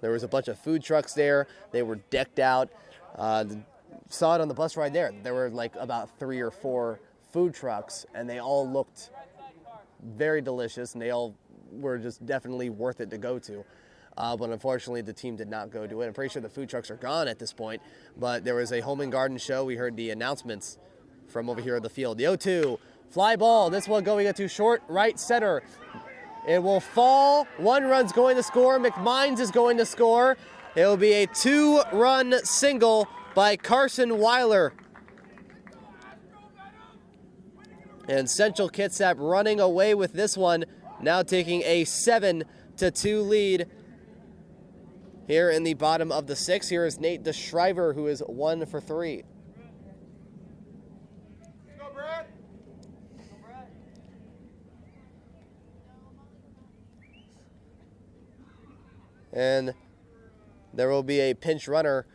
There was a bunch of food trucks there. They were decked out. Saw it on the bus ride there. There were like about 3 or 4 food trucks, and they all looked very delicious, and they all were just definitely worth it to go to. But unfortunately, the team did not go to it. I'm pretty sure the food trucks are gone at this point, but there was a home and garden show. We heard the announcements from over here at the field. The 0-2, fly ball. This one going into short right center. It will fall. 1 run's going to score. McMines is going to score. It will be a 2-run single by Carson Weiler. And Central Kitsap running away with this one, now taking a 7-2 lead. Here in the bottom of the 6th, here is Nate DeShriver, who is 1 for 3. Go, Brad. And there will be a pinch runner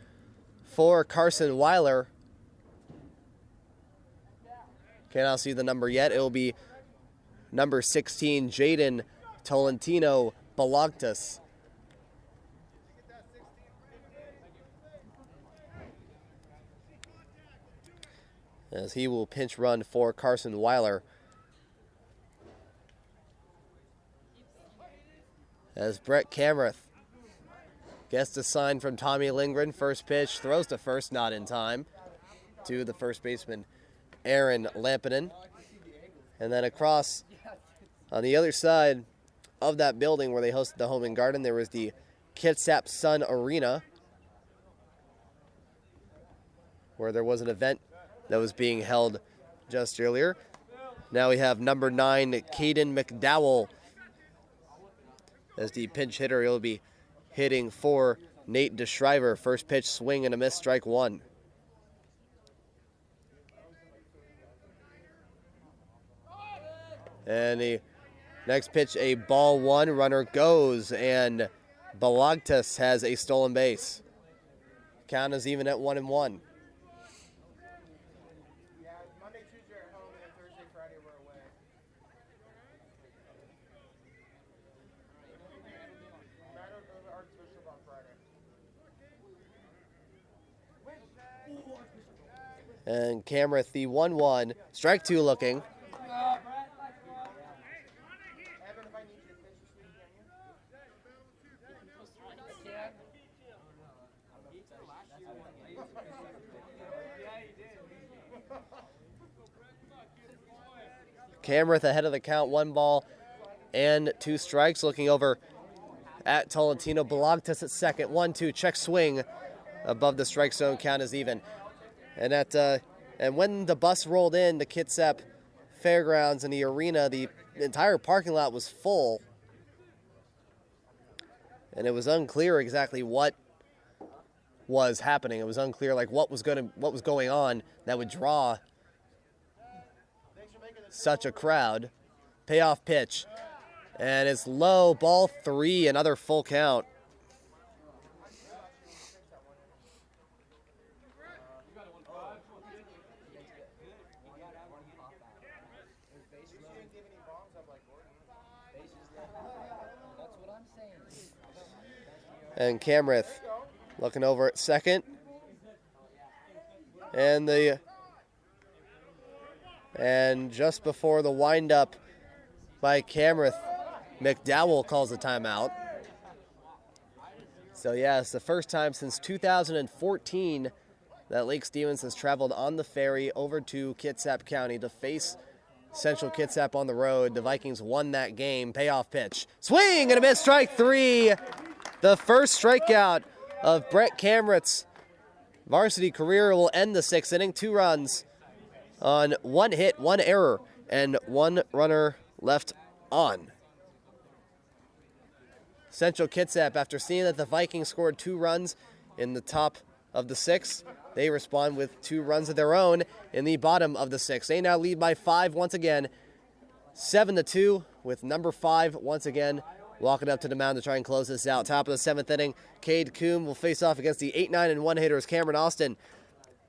for Carson Weiler. Cannot see the number yet. It will be number 16, Jaden Tolentino Balagtas. As he will pinch run for Carson Weiler. As Brett Camrith gets a sign from Tommy Lindgren. First pitch, throws to first, not in time, to the first baseman, Aaron Lampinen. And then across on the other side of that building where they hosted the home and garden, there was the Kitsap Sun Arena, where there was an event that was being held just earlier. Now we have number 9, Caden McDowell, as the pinch hitter. He'll be hitting for Nate DeShriver. First pitch, swing and a miss, strike 1. And the next pitch, a ball 1, runner goes, and Balagtas has a stolen base. Count is even at 1-1. Yeah, Monday, Tuesday are at home, and then Thursday, Friday we're away. Friday goes to Archbishop on Friday. And Camrith, the 1-1, strike 2 looking. Evan, if I need you to pitch this week, can you? Camrith ahead of the count, 1 ball and 2 strikes. Looking over at Tolentino. Balagtas at second. 1-2, check swing above the strike zone. Count is even. And when the bus rolled in the Kitsap Fairgrounds and the arena, the entire parking lot was full. And it was unclear exactly what was happening. It was unclear like what was going on that would draw such a crowd. Payoff pitch. And it's low, ball 3, another full count. And Camrith looking over at second. And just before the windup by Camrith, McDowell calls a timeout. So yeah, it's the first time since 2014 that Lake Stevens has traveled on the ferry over to Kitsap County to face Central Kitsap on the road. The Vikings won that game. Payoff pitch. Swing and a miss, strike 3. The first strikeout of Brett Camrith's varsity career will end the 6th inning. 2 runs on 1 hit, 1 error, and 1 runner left on. Central Kitsap, after seeing that the Vikings scored 2 runs in the top of the 6th, they respond with 2 runs of their own in the bottom of the 6th. They now lead by 5 once again, 7-2, with number 5 once again walking up to the mound to try and close this out. Top of the 7th inning, Cade Coombe will face off against the 8-9-1 hitters Cameron Austin,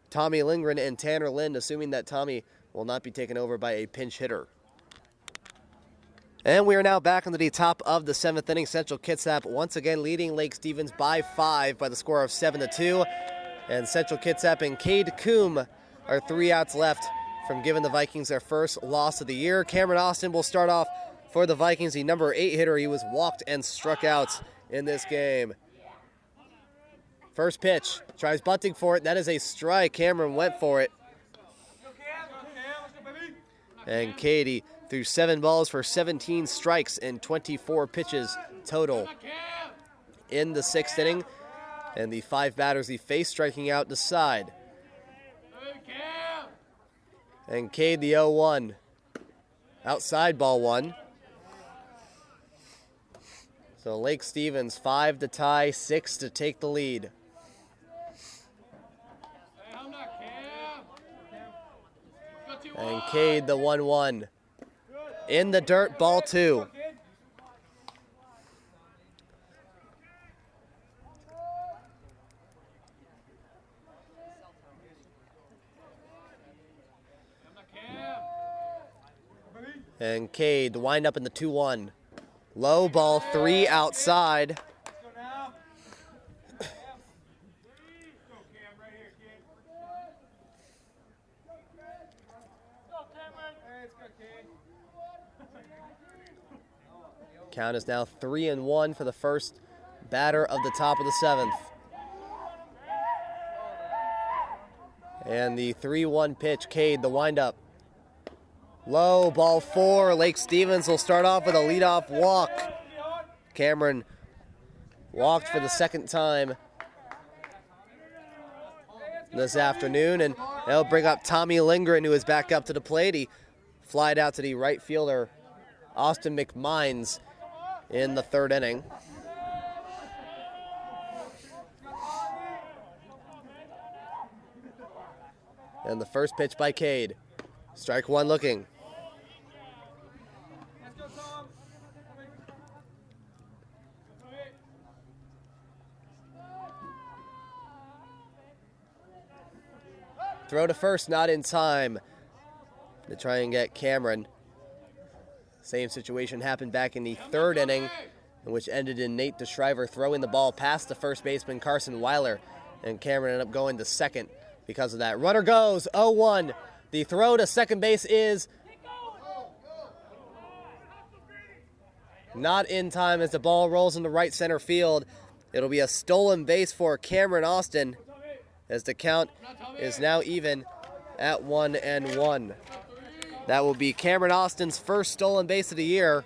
Tommy Lindgren, and Tanner Lind, assuming that Tommy will not be taken over by a pinch hitter. And we are now back into the top of the 7th inning. Central Kitsap once again leading Lake Stevens by 5 by the score of 7-2. And Central Kitsap and Cade Coombe are 3 outs left from giving the Vikings their first loss of the year. Cameron Austin will start off for the Vikings, the number 8 hitter. He was walked and struck out in this game. First pitch, tries bunting for it. That is a strike. Cameron went for it. And Katie threw 7 balls for 17 strikes and 24 pitches total in the 6th inning. And the 5 batters he faced striking out the side. And Cade the 0-1. Outside ball 1. So Lake Stevens 5 to tie, 6 to take the lead. And Cade the 1-1. In the dirt, ball 2. And Cade, the windup in the 2-1. Low, ball 3 outside. Count is now 3-1 for the first batter of the top of the 7th. And the 3-1 pitch, Cade, the windup. Low, ball 4. Lake Stevens will start off with a leadoff walk. Cameron walked for the 2nd time this afternoon, and they'll bring up Tommy Lindgren, who is back up to the plate. He flied out to the right fielder, Austin McMines, in the third inning. And the first pitch by Cade. Strike one looking. Throw to first, not in time to try and get Cameron. Same situation happened back in the third inning, which ended in Nate DeShriver throwing the ball past the first baseman Carson Weiler, and Cameron ended up going to second because of that. Runner goes 0-1. The throw to second base is not in time as the ball rolls into right center field. It'll be a stolen base for Cameron Austin, as the count is now even at 1-1. That will be Cameron Austin's first stolen base of the year,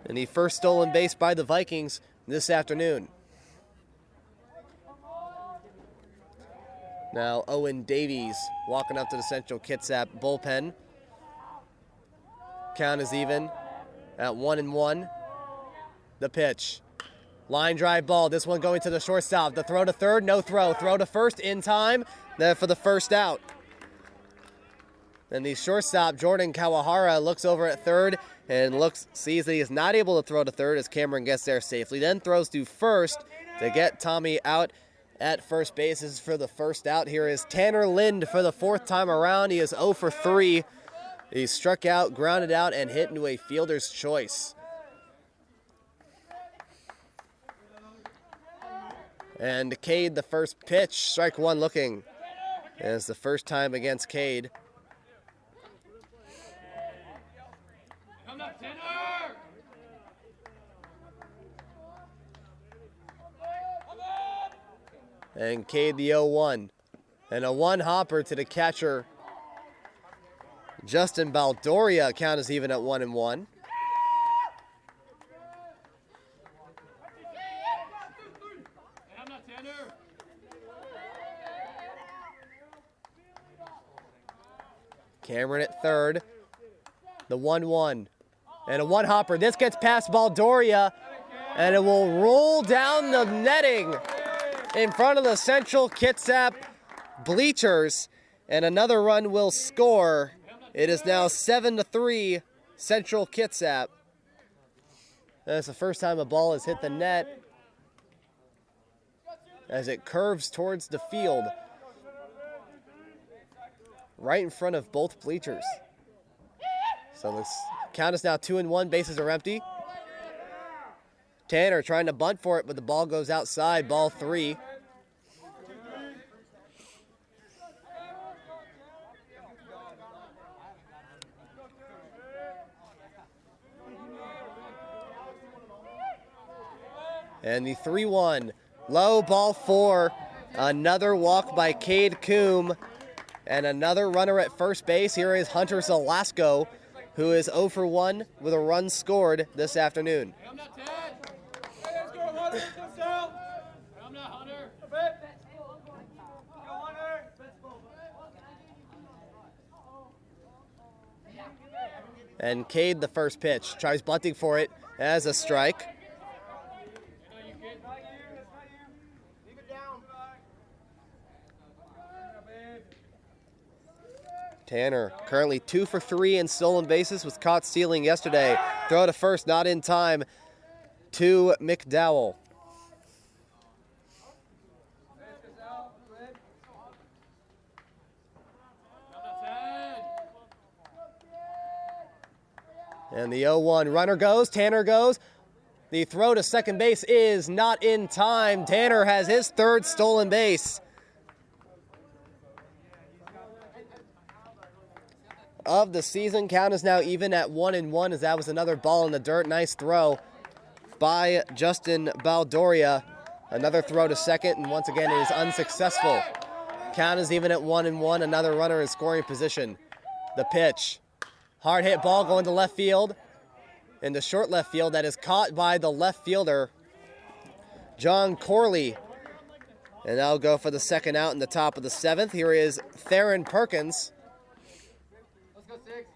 and the first stolen base by the Vikings this afternoon. Now Owen Davies walking up to the Central Kitsap bullpen. Count is even at 1-1. The pitch. Line drive ball, this one going to the shortstop. The throw to third, no throw. Throw to first in time, there for the first out. Then the shortstop, Jordan Kawahara, looks over at third and sees that he is not able to throw to third as Cameron gets there safely. Then throws to first to get Tommy out at first base. This is for the first out. Here is Tanner Lind for the fourth time around. He is 0 for 3. He struck out, grounded out, and hit into a fielder's choice. And Cade, the first pitch, strike one looking. And it's the first time against Cade. And Cade the 0-1. And a one hopper to the catcher, Justin Baldoria. Count is even at 1-1. Cameron at third. The 1-1. And a one hopper. This gets past Baldoria, and it will roll down the netting in front of the Central Kitsap bleachers, and another run will score. It is now 7-3 Central Kitsap. That's the first time a ball has hit the net as it curves towards the field, right in front of both bleachers. So this count is now 2-1, bases are empty. Tanner trying to bunt for it, but the ball goes outside, ball 3. And the 3-1, low, ball 4. Another walk by Cade Coombe, and another runner at first base. Here is Hunter Zelasco, who is 0 for 1 with a run scored this afternoon. And Cade, the first pitch, tries bunting for it as a strike. Tanner currently 2 for 3 in stolen bases, was caught stealing yesterday. Throw to first, not in time to McDowell. And the 0-1 runner goes, Tanner goes. The throw to second base is not in time. Tanner has his third stolen base of the season. Count is now even at 1-1 as that was another ball in the dirt. Nice throw by Justin Baldoria. Another throw to second, and once again it is unsuccessful. Count is even at 1-1. Another runner in scoring position. The pitch. Hard hit ball going to left field. Into short left field, that is caught by the left fielder, John Corley. And that'll go for the second out in the top of the 7th. Here is Theron Perkins, Let's go 6.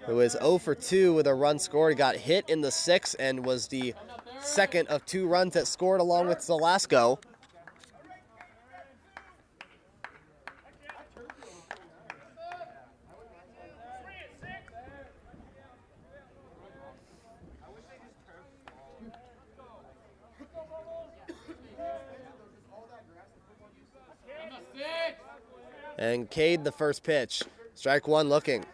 who is 0 for 2 with a run scored. He got hit in the 6th and was the second of 2 runs that scored along with Zelasco. And Cade the first pitch. Strike one looking.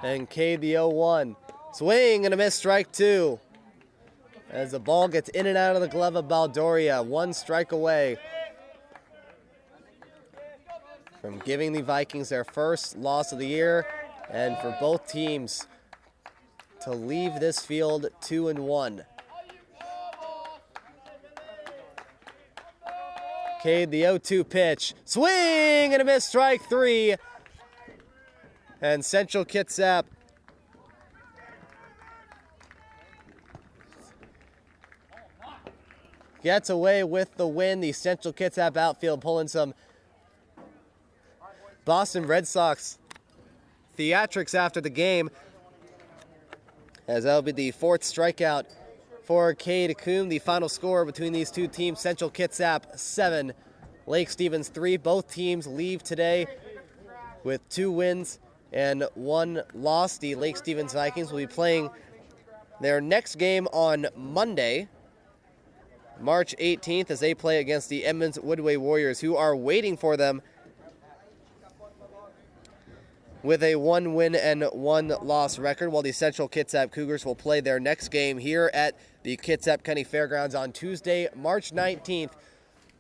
And Cade the 0-1. Swing and a miss, strike 2. As the ball gets in and out of the glove of Baldoria. 1 strike away from giving the Vikings their first loss of the year, and for both teams to leave this field 2-1. Cade the 0-2 pitch. Swing and a miss, strike 3. And Central Kitsap gets away with the win. The Central Kitsap outfield pulling some Boston Red Sox theatrics after the game, as that'll be the 4th strikeout for Cade Coombe. The final score between these two teams: Central Kitsap 7, Lake Stevens 3. Both teams leave today with 2 wins and 1 loss. The Lake Stevens Vikings will be playing their next game on Monday, March 18th, as they play against the Edmonds Woodway Warriors, who are waiting for them with a 1 win and 1 loss record, while the Central Kitsap Cougars will play their next game here at the Kitsap County Fairgrounds on Tuesday, March 19th, in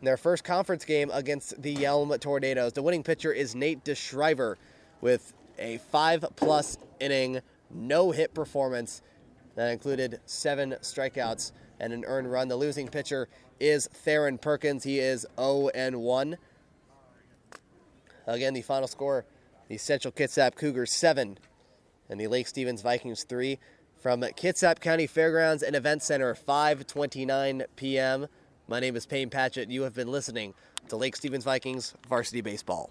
their first conference game against the Yelm Tornadoes. The winning pitcher is Nate DeShriver with a 5+ inning, no-hit performance that included 7 strikeouts and an earned run. The losing pitcher is Theron Perkins. He is 0-1. Again, the final score: the Central Kitsap Cougars 7 and the Lake Stevens Vikings 3. From Kitsap County Fairgrounds and Event Center, 5:29 p.m. My name is Payne Patchett. You have been listening to Lake Stevens Vikings Varsity Baseball.